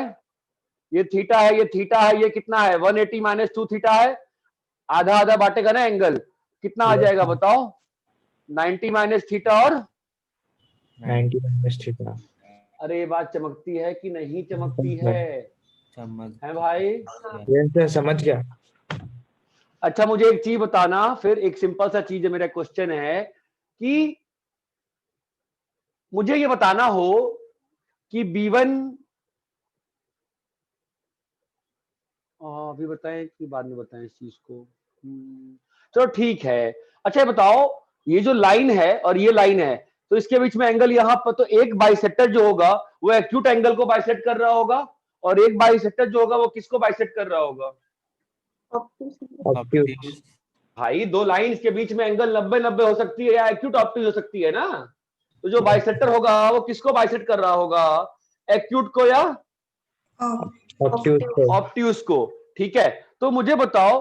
ये थीटा है, ये थीटा है, ये कितना है 180 माइनस 2 थीटा है, आधा आधा बांटेगा ना एंगल, कितना आ जाएगा बताओ? 90 माइनस थीटा और 90 माइनस थीटा। अरे ये बात चमकती है कि नहीं चमकती है? चमक है भाई? यस सर, समझ गया। अच्छा मुझे एक चीज बताना, फिर एक सिंपल सा चीज है, मेरा क्वेश्चन है कि मुझे ये बताना हो कि B1 अभी बताएं कि बाद में बताएं इस चीज को। चलो ठीक है। अच्छा ये बताओ, ये जो लाइन है और ये लाइन है, तो इसके बीच में एंगल यहाँ पर, तो एक बाइसेक्टर जो होगा वो एक्यूट एंगल को बाइसेक्ट कर रहा होगा, और एक बाइसेक्टर जो होगा वो किसको बाइसेक्ट कर रहा होगा? ऑब्ट्यूज। भाई दो लाइन के बीच में एंगल 90-90 हो सकती है या एक्यूट ऑब्ट्यूज हो सकती है ना। तो जो बाइसेक्टर होगा वो किसको बाइसेक्ट कर रहा होगा, एक्यूट को या ऑब्ट्यूज को। ऑब्ट्यूज को। ठीक है, तो मुझे बताओ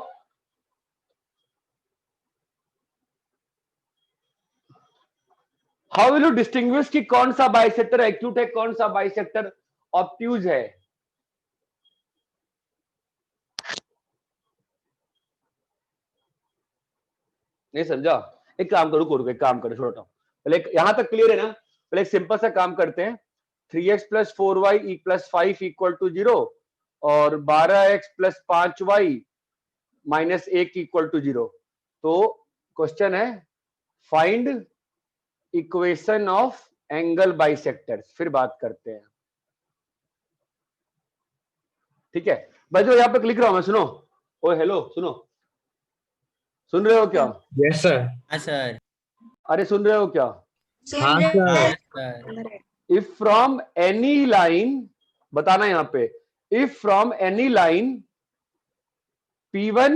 हाउ विल यू डिस्टिंग्विश कि कौन सा बाइसेक्टर एक्यूट है, कौन सा बाइसेक्टर ऑब्ट्यूज है? नहीं समझा? एक काम करो, रुको एक काम करो, छोड़ो, पहले यहां तक क्लियर है ना? पहले एक सिंपल सा काम करते हैं, 3x plus 4y plus 5 equal to 0 और 12x plus 5y minus 1 equal to 0। तो क्वेश्चन है find equation of angle bisectors, फिर बात करते हैं। ठीक है भाई, जो यहाँ पे लिख रहा हूं मैं, सुनो। ओ हेलो, सुनो, सुन रहे हो क्या? Yes sir. हाँ सर। अरे सुन रहे हो क्या? सुन हाँ रहे sir. Yes sir. If from any line, बताना यहाँ पे, if from any line P1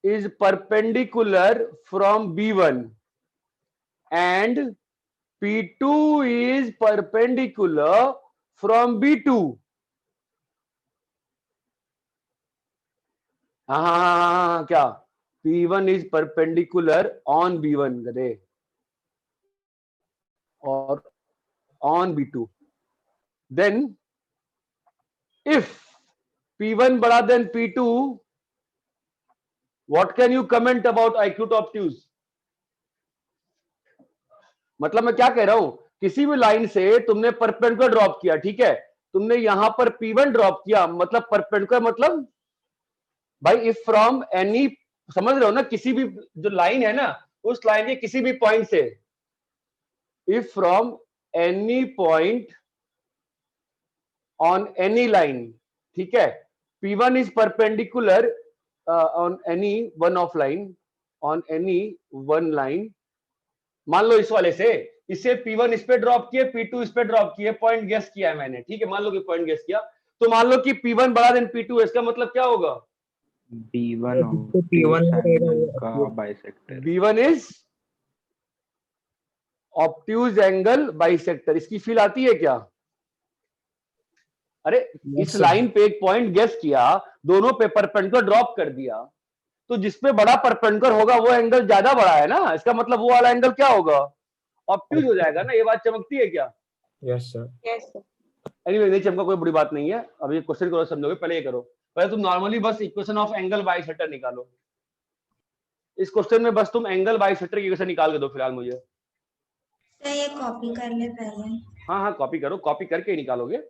is perpendicular from B1 and P2 is perpendicular from B2। हाँ क्या? P1 is perpendicular on B1 गधे और on B2, then if P1 बड़ा than P2, what can you comment about acute obtuse? मतलब मैं क्या कह रहा हूं, किसी भी लाइन से तुमने परपेंडिकुलर ड्रॉप किया, ठीक है, तुमने यहां पर P1 ड्रॉप किया, मतलब परपेंडिकुलर, मतलब भाई इफ फ्रॉम एनी, समझ रहे हो ना, किसी भी जो लाइन है ना, उस लाइन के किसी भी पॉइंट से, if from any point on any line, ठीक है, P1 is perpendicular on any one of line, on any one line. मान लो इस वाले से, इसे P1 इस पे ड्रॉप किए, P2 इस पे ड्रॉप किए, पॉइंट गेस किया है मैंने, ठीक है, मान लो कि पॉइंट गेस किया, तो मान लो कि P1 बड़ा देन P2, इसका मतलब क्या होगा? B1 तो P1 एंगल का bisector. B1 is obtuse angle bisector. इसकी फील आती है क्या? अरे इस लाइन पे एक पॉइंट गेस किया, दोनों पे परपेंडिकुलर ड्रॉप कर दिया, तो जिसपे बड़ा परपेंडिकुलर होगा वो एंगल ज्यादा बड़ा है ना, इसका मतलब वो वाला एंगल क्या होगा? ऑब्ट्यूज हो जाएगा ना। ये बात चमकती है क्या? Yes sir. एनीवे नहीं चमका, कोई बड़ी बात नहीं है। अब ये क्वेश्चन करो, समझोगे, पहले ये करो, पहले तुम नॉर्मली बस इक्वेशन ऑफ एंगल बाइसेक्टर निकालो। इस क्वेश्चन में बस तुम एंगल बाइसेक्टर की इक्वेशन निकाल के दो फिलहाल मुझे। तो ये कॉपी कर ले पहले। हाँ हाँ कॉपी करो, कॉपी करके ही निकालोगे।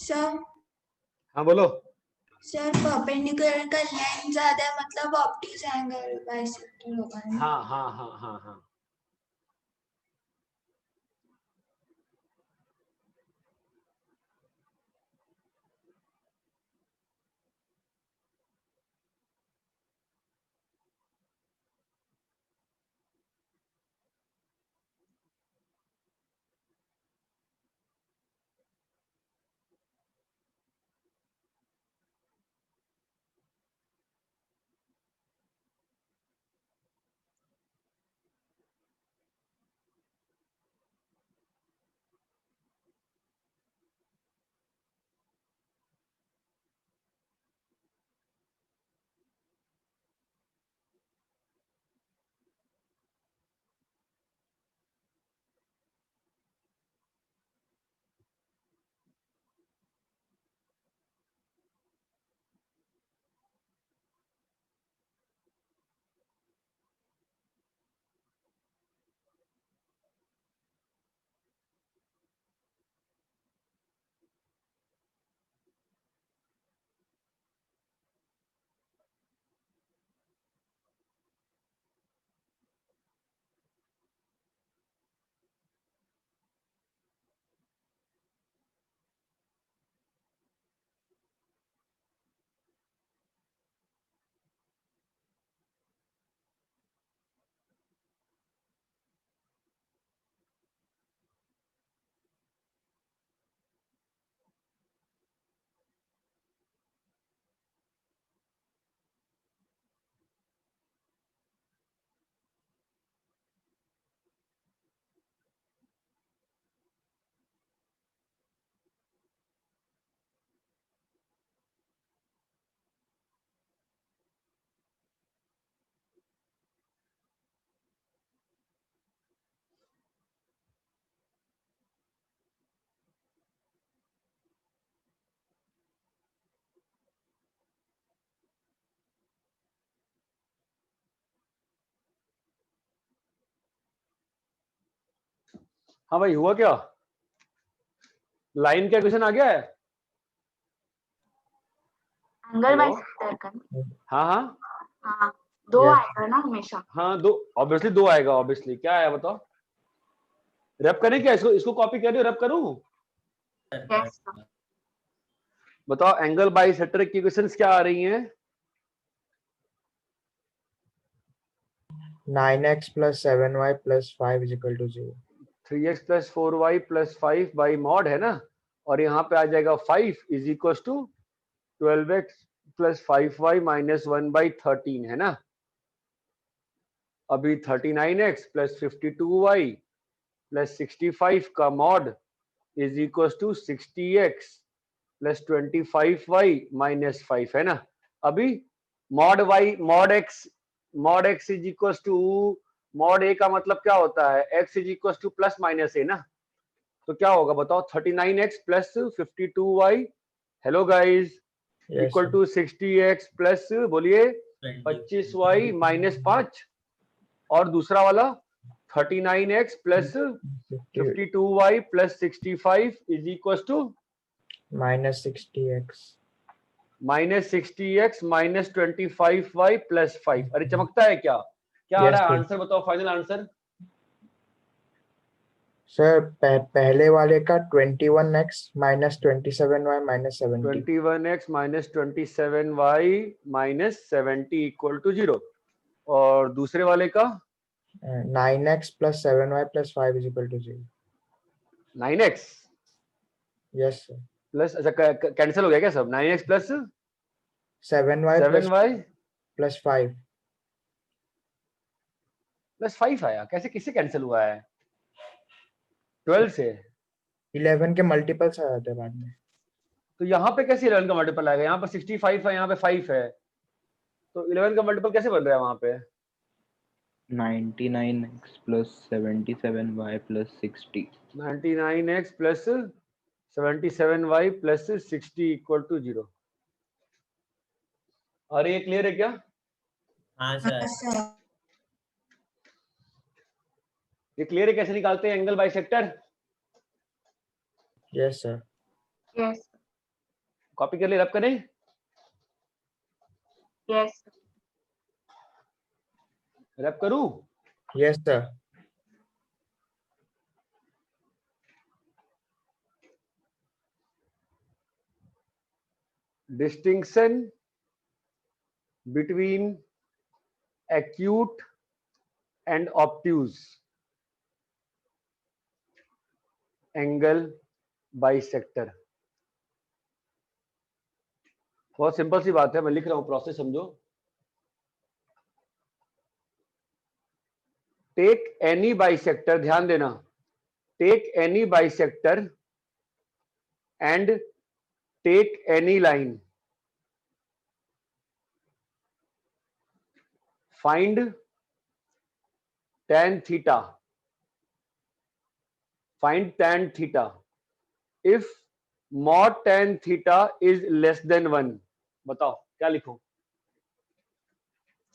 सर हाँ बोलो। सर परपेंडिकुलर का लेंथ ज्यादा है, मतलब ऑप्टिक्स एंगल बाइसेक्टर होगा ना? हाँ हाँ हाँ हाँ हाँ। हाँ भाई हुआ क्या? लाइन का इक्वेशन आ गया है? Angle hello? बाइसेक्टर का। हाँ हाँ हाँ, दो Yes. आएगा ना हमेशा। हाँ, दो ऑब्वियसली दो आएगा। ऑब्वियसली क्या आया बताओ? रैप करें क्या इसको? इसको कॉपी कर रहे हो? रैप करूं? Yes sir. बताओ एंगल बाइसेक्टर की इक्वेशंस क्या आ रही हैं? 9x plus 7y plus 5 is equal to 0. 3x plus 4y plus 5 by mod है ना, और यहाँ पे आ जाएगा 5 is equal to 12x plus 5y minus 1 by 13 है ना। अभी 39x प्लस 52y प्लस 65 का mod is equal to 60x plus 25y minus 5 है ना। अभी mod x is equal to mod a का मतलब क्या होता है? x is equal to plus minus a ना। तो क्या होगा बताओ? 39x plus 52y, hello guys, Yes, equal sir. To 60x plus बोलिए 25y माइनस 5, और दूसरा वाला 39x plus 50 52y plus 65 is equal to minus 60x. Minus 60x minus 25y plus 5। अरे चमकता है क्या? क्या आ Yes, रहा है sir. आंसर? बताओ फाइनल आंसर। सर पहले वाले का 21x minus 27y minus 70. 21x minus 27y minus 70 equal to 0, और दूसरे वाले का 9x plus 7y plus 5 is equal to 0. 9x Yes, sir. Plus, अच्छा कैंसिल हो गया क्या सब? 9x plus 7y plus 7y plus 5. Plus 5 आया कैसे? किससे कैंसिल हुआ है? 12 से। 11 के मल्टीपल्स आ जाते हैं बाद में. तो यहाँ पे कैसे 11 का मल्टीपल आएगा? यहाँ पे 65 है, यहाँ पे 5 है, तो 11 का मल्टीपल कैसे बन रहा है वहां पे? 99x plus 77y plus 60. 99x plus 77y plus 60 equal to 0। और ये क्लियर है क्या? हाँ हाँ सर। सर। ये क्लियर है कैसे निकालते हैं angle bisector? Yes, sir. Yes. Copy कर ले, रब करें? Yes. रब करूं? Yes, sir. Distinction between acute and obtuse angle bisector. बहुत सिंपल सी बात है, मैं लिख रहा हूं, प्रोसेस समझो. टेक एनी बाइसेक्टर, ध्यान देना, take any bisector and take any line, find tan theta, find tan theta if mod tan theta is less than 1. बताओ क्या लिखो,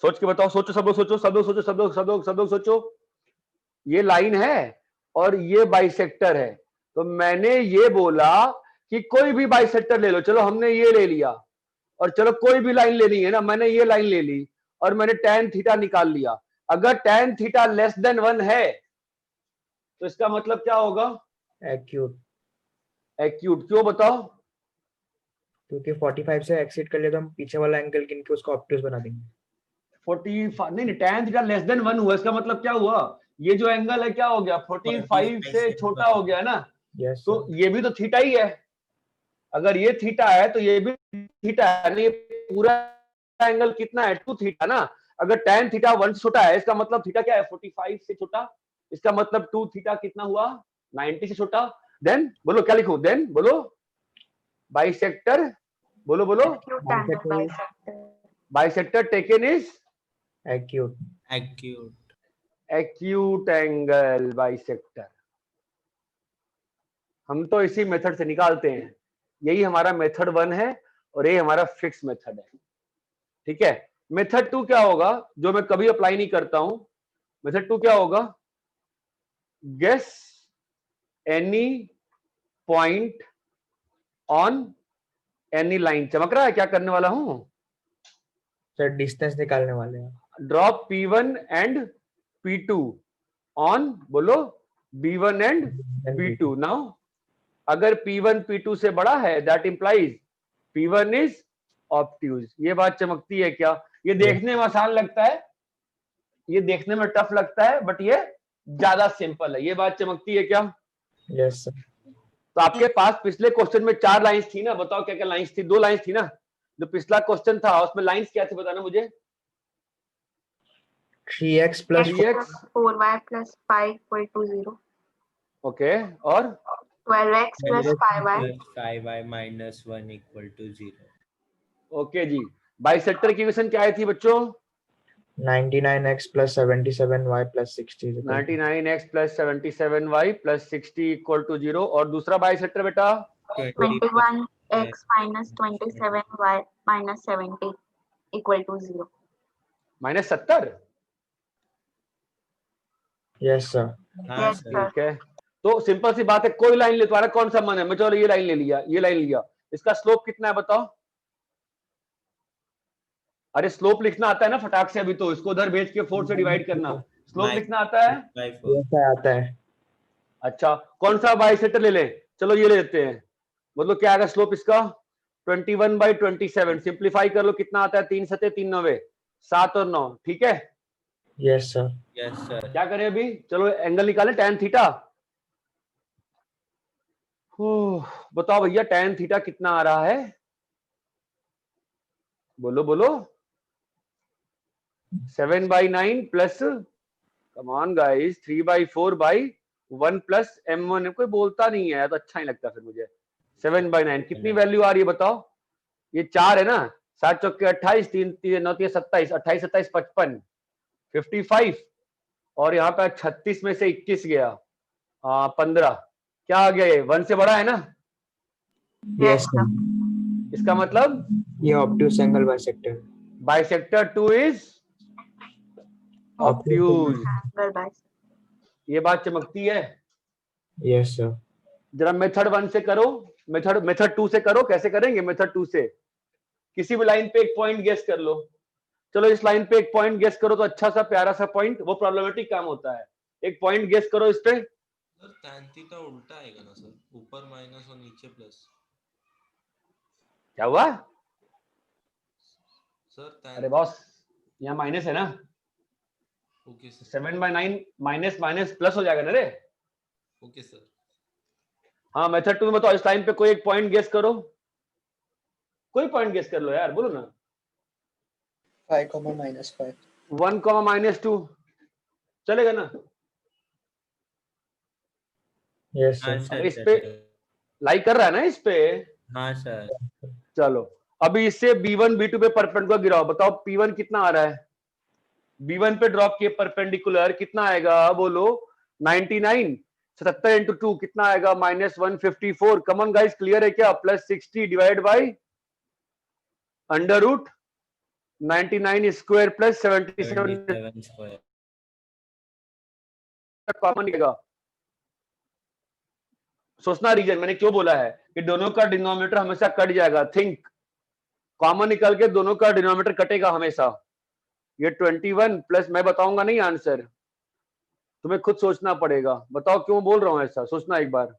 सोच के बताओ, सोचो सब लोग, सोचो सब लोग, सोचो सब लोग, सब लोग, सब लोग सोचो. ये लाइन है और ये बाइसेक्टर है, तो मैंने ये बोला कि कोई भी बाइसेक्टर ले लो. चलो हमने ये ले लिया, और चलो कोई भी लाइन लेनी है ना, मैंने ये लाइन ले ली और मैंने tan थीटा निकाल लिया. अगर tan थीटा लेस देन 1 है तो इसका मतलब क्या होगा? Acute. एक्यूट. क्यों बताओ? क्योंकि 45 से एक्सिट कर ले तो हम पीछे वाला एंगल गिन के उसको ऑब्ट्यूज बना देंगे. 45 नहीं, tan थीटा लेस देन 1 हुआ, इसका मतलब क्या हुआ? ये जो एंगल है क्या हो गया? 45 से छोटा हो गया ना. Yes, तो sir. ये भी तो थीटा ही है. अगर ये थीटा है तो ये भी थीटा है ना. ये पूरा एंगल कितना है? 2 थीटा ना. अगर tan थीटा 1 से छोटा है, इसका मतलब थीटा क्या है? 45 से छोटा. इसका मतलब 2 थीटा कितना हुआ? 90 से छोटा. देन बोलो क्या लिखूं? देन बोलो बाइसेक्टर, बोलो बोलो Acute angle bisector. Bisector taken is Acute. Acute. Acute angle bisector. हम तो इसी मेथड से निकालते हैं. यही हमारा मेथड 1 है और ये हमारा फिक्स मेथड है. ठीक है. मेथड 2 क्या होगा, जो मैं कभी अप्लाई नहीं करता हूं? मेथड 2 क्या होगा? Guess any point on any line. चमक रहा है क्या करने वाला हूं? सर डिस्टेंस निकालने वाले हैं. Drop P1 and P2 on, बोलो B1 एंड B2. नाउ अगर P1 P2 से बड़ा है, that implies P1 is obtuse. ये बात चमकती है क्या? ये देखने में आसान लगता है, ये देखने में टफ लगता है, बट ये ज्यादा सिंपल है. ये बात चमकती है क्या? Yes sir. तो आपके पास पिछले क्वेश्चन में 4 लाइंस थी ना. बताओ क्या क्या लाइंस थी? 2 लाइंस थी ना. जो पिछला क्वेश्चन था उसमें लाइंस क्या थी बताना मुझे. 3x plus 3x 4y plus 5 equal to 0. Okay, और 12x plus 5y. Plus 5y minus 1 equal to 0. Okay जी. बाइसेक्टर की इक्वेशन क्या आई थी बच्चों? 99x plus 77y plus 60 is equal to 99x plus 77y plus 60 equal to 0. और दूसरा बाइसेक्टर बेटा 21x minus 27y minus 70 equal to 0. -70. Yes sir. हाँ Yes, सर. sir. ठीक है. तो सिंपल सी बात है, कोई लाइन ले, तुम्हारा कौन सा मन है? मैं चलो ये लाइन ले लिया, ये लाइन लिया. इसका स्लोप कितना है बताओ? अरे स्लोप लिखना आता है ना फटाक से. अभी तो इसको उधर भेज के 4 से डिवाइड करना. स्लोप लिखना आता है? By 4. Yes sir आता है. अच्छा, कौन सा बाइसेक्टर ले लें? चलो ये ले लेते हैं. मतलब क्या आएगा स्लोप इसका? 21/27. सिंप्लीफाई कर लो, कितना आता है? 3 7 3 9 7 और 9. ठीक है. Yes sir. Yes sir. क्या करें अभी? चलो एंगल निकालें. tan theta. बताओ भैया tan थीटा कितना आ रहा है? बोलो बोलो. 7/9 plus, come on guys, 3/4/1 plus m1. कोई बोलता नहीं है तो अच्छा नहीं लगता फिर मुझे. 7/9 कितनी वैल्यू आ रही है बताओ? ये 4 है ना. 7 चौके 28, 3 3 9 3 27, 28 27 55, 55. और यहाँ पे 36 में से 21 गया, 15. क्या आ गया? ये 1 से बड़ा है ना. Yes sir. इसका मतलब ये obtuse angle bisector. Bisector 2 is obtuse. Angle bisector. ये बात चमकती है. Yes sir. जरा मेथड 1 से करो. मेथड मेथड 2 से करो। कैसे करेंगे मेथड 2 से? किसी भी लाइन पे एक पॉइंट गेस कर लो। चलो इस लाइन पे एक पॉइंट गेस करो तो अच्छा सा प्यारा सा पॉइंट, वो प्रॉब्लमेटिक काम होता है। एक पॉइंट गेस करो इस पे। सर tan थीटा उल्टा आएगा ना सर, ऊपर माइनस और नीचे प्लस। क्या हुआ? सर tan अरे बॉस यहाँ माइनस है ना, okay sir, 7/9 minus minus plus हो जाएगा ना रे। Okay sir. हाँ मेथड 2 में बताओ, इस लाइन पे कोई एक पॉइंट गेस करो, कोई पॉइंट गेस कर लो यार, बोलो ना। 5, -5 1, -2 चलेगा ना? यस हाँ सर। अब सर इस पे लाइक कर रहा है ना इस पे। हाँ सर। चलो अभी इससे B1 B2 पे परपेंडिकुलर गिराओ, बताओ P1 कितना आ रहा है? B1 पे ड्रॉप किए परपेंडिकुलर कितना आएगा बोलो? 99। 77 इंटू 2 कितना आएगा? -154। कमन गाइस, क्लियर है क्या? +60 divide by under root 99 square plus 77 77 square. Common निकलेगा। सोचना रीजन मैंने क्यों बोला है कि दोनों का डिनोमिनेटर हमेशा कट जाएगा। थिंक, कॉमन निकल के दोनों का डिनोमिनेटर कटेगा हमेशा। ये 21 प्लस, मैं बताऊंगा नहीं आंसर, तुम्हें खुद सोचना पड़ेगा। बताओ क्यों बोल रहा हूं ऐसा, सोचना एक बार।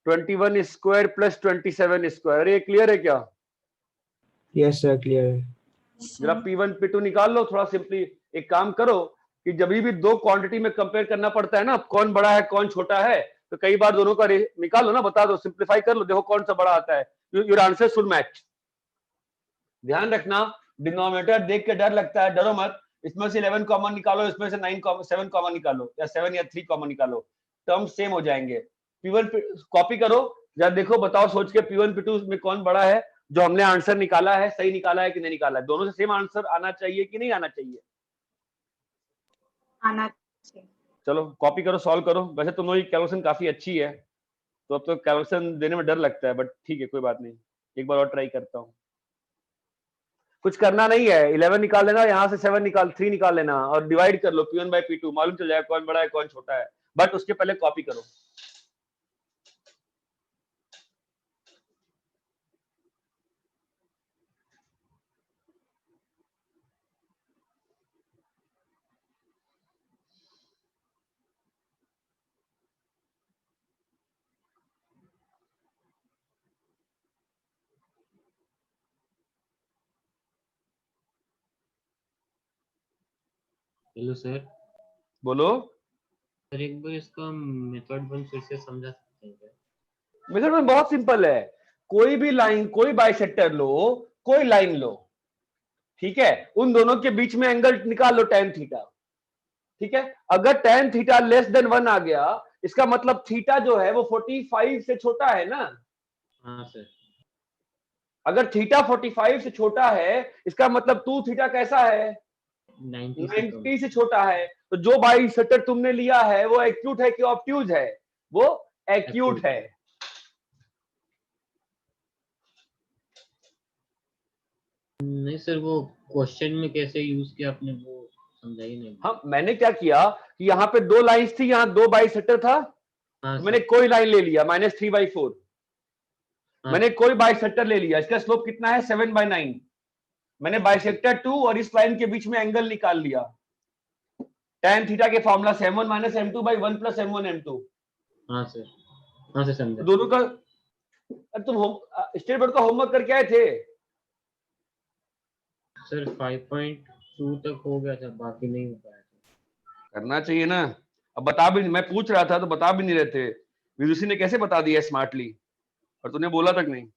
21 स्क्वायर प्लस 27 स्क्वायर, अरे क्लियर है क्या? यस सर, क्लियर है। जरा P1 P2 निकाल लो थोड़ा सिंपली। एक काम करो कि जब भी दो क्वांटिटी में कंपेयर करना पड़ता है ना, कौन बड़ा है कौन छोटा है, तो कई बार दोनों का निकाल लो ना, बता दो, सिंप्लीफाई कर लो, देखो कौन सा बड़ा आता है। Your answer should match. ध्यान रखना, डिनोमिनेटर देख के डर लगता है, डरो मत। इसमें से 11 कॉमन निकालो, इसमें से 7 कॉमन निकालो, या 7 या 3 कॉमन निकालो, टर्म सेम हो जाएंगे। P1 कॉपी करो, जरा देखो, बताओ सोच के P1 P2 में कौन बड़ा है। जो हमने आंसर निकाला है सही निकाला है कि नहीं निकाला है? दोनों से सेम आंसर आना चाहिए कि नहीं आना चाहिए? आना चाहिए। चलो कॉपी करो, सॉल्व करो। वैसे तुम लोगों की कैलकुलेशन काफी अच्छी है, तो अब तो कैलकुलेशन देने में डर लगता है, बट ठीक है कोई बात नहीं, एक बार और ट्राई करता हूँ। कुछ करना नहीं है, 11 निकाल लेना, यहाँ से 3 निकाल लेना और डिवाइड कर लो P1 बाई P2, मालूम चल जाएगा कौन बड़ा है कौन छोटा है। बट उसके पहले कॉपी करो। Hello sir. बोलो। सर एक बार इसका मेथड 1 फिर से समझा सकते हैं क्या? मेथड में बहुत सिंपल है, कोई भी लाइन, कोई बाइसेक्टर लो, कोई लाइन लो, ठीक है, उन दोनों के बीच में एंगल निकाल लो tan थीटा। ठीक है, अगर tan थीटा लेस देन 1 आ गया, इसका मतलब थीटा जो है वो 45 से छोटा है ना। हाँ सर। अगर थीटा 45 से छोटा है, इसका मतलब 2 थीटा कैसा है? 90 से छोटा है। तो जो बाइसेक्टर तुमने लिया है वो एक्यूट है कि ऑब्ट्यूज है? वो एक्यूट है। नहीं सर, वो क्वेश्चन में कैसे यूज किया आपने वो समझा ही नहीं। हाँ, मैंने क्या किया कि यहाँ पे 2 लाइंस थी, यहाँ 2 बाइसेक्टर था, हाँ तो मैंने कोई लाइन ले लिया -3/4। मैंने कोई बाइसेक्टर ले लिया, इसका स्लोप कितना है? 7/9। मैंने बाइसेक्टर 2 और इस लाइन के बीच में एंगल निकाल लिया। tan थीटा के फॉर्मूला से m1 - m2/1 + m1 m2। हाँ सर, हाँ सर समझा। दोनों का तुम स्टेट बोर्ड का होमवर्क करके आए थे? सर 5.2 तक हो गया था, बाकी नहीं हो पाया था। करना चाहिए ना। अब बता भी, मैं पूछ रहा था तो बता भी नहीं रहे थे। विदुषी ने कैसे बता दिया स्मार्टली, और तूने बोला तक नहीं।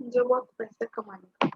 मुझे बहुत पैसे कमाने हैं।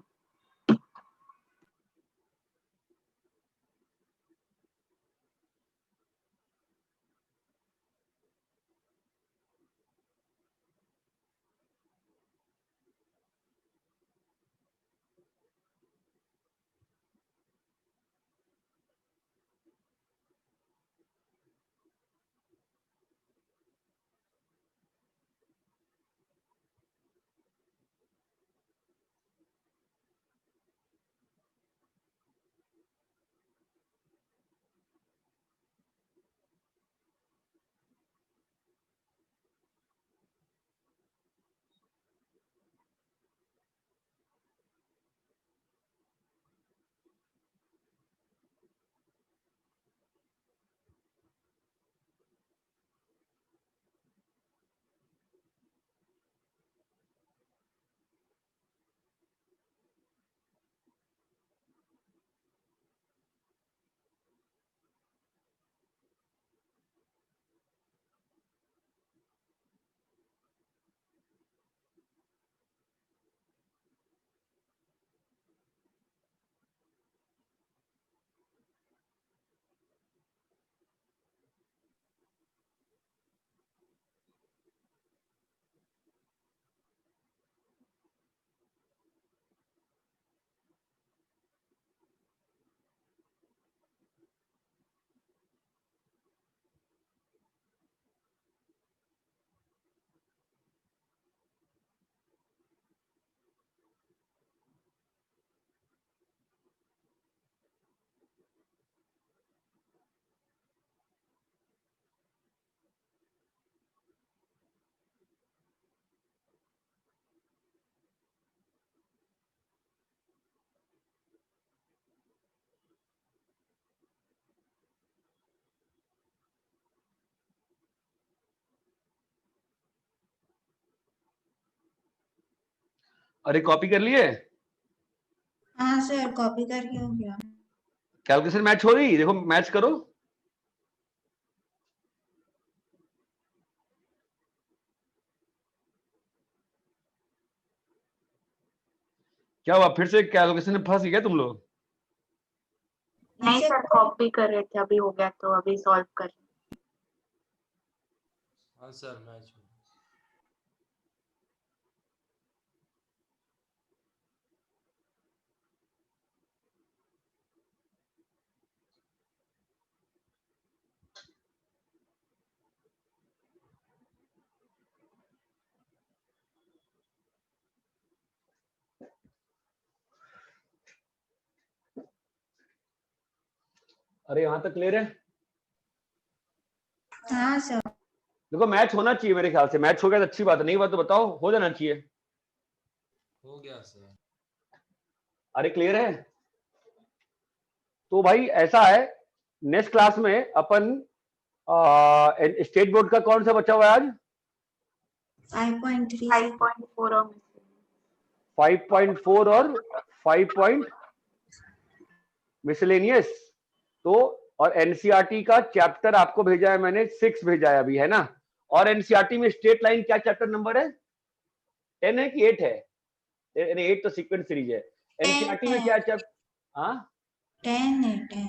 अरे कॉपी कर लिए? हाँ सर कॉपी करके हो गया। कैलकुलेशन मैच हो रही, देखो मैच करो। क्या हुआ, फिर से कैलकुलेशन में फंस गए तुम लोग? नहीं सर, कॉपी कर रहे थे, अभी हो गया तो अभी सॉल्व कर रहे हैं। हाँ सर मैच हो। अरे यहाँ तक क्लियर है? हाँ सर। देखो मैच होना चाहिए मेरे ख्याल से, मैच हो गया तो अच्छी बात है, नहीं हुआ तो बताओ, हो जाना चाहिए। हो गया सर। अरे क्लियर है? तो भाई ऐसा है, नेक्स्ट क्लास में अपन स्टेट बोर्ड का कौन सा बचा हुआ है आज? 5.3 5.4 और 5.4 और 5 मिसलेनियस। तो और एनसीईआरटी का चैप्टर आपको भेजा है मैंने, 6 भेजा है अभी, है ना? और एनसीईआरटी में स्ट्रेट लाइन क्या चैप्टर नंबर है? 10 है कि 8 है? 8 तो सीक्वेंस सीरीज है। एनसीईआरटी में क्या चैप्टर? हाँ 10 है 10।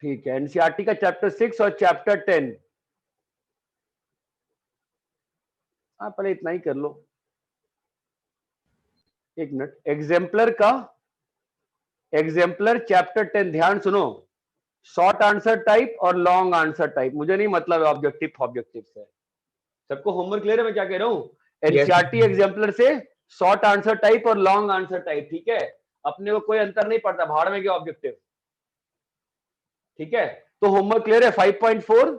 ठीक है, एनसीईआरटी का चैप्टर 6 और चैप्टर 10। हाँ पहले इतना ही कर लो। एक मिनट, एग्जाम्पलर चैप्टर 10 ध्यान सुनो। शॉर्ट आंसर टाइप और लॉन्ग आंसर टाइप, मुझे नहीं मतलब है ऑब्जेक्टिव से। सबको होमवर्क क्लियर है मैं क्या कह रहा हूँ? एनसीईआरटी एग्जाम्पलर से शॉर्ट आंसर टाइप और लॉन्ग आंसर टाइप, ठीक है? अपने को कोई अंतर नहीं पड़ता, भाड़ में क्या ऑब्जेक्टिव, ठीक है? तो होमवर्क क्लियर है? 5.4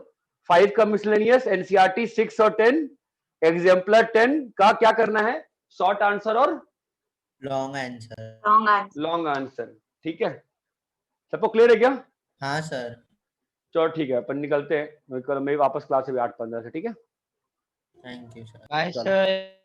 5 का मिसलेनियस, एनसीईआरटी 6 और 10, एग्जाम्पलर 10 का क्या करना है? शॉर्ट आंसर और लॉन्ग आंसर, ठीक है? सबको क्लियर है क्या? हाँ सर। चलो ठीक है, अपन निकलते हैं, मैं वापस क्लास से 8:15 से, ठीक है? Thank you sir. बाय चलो। सर।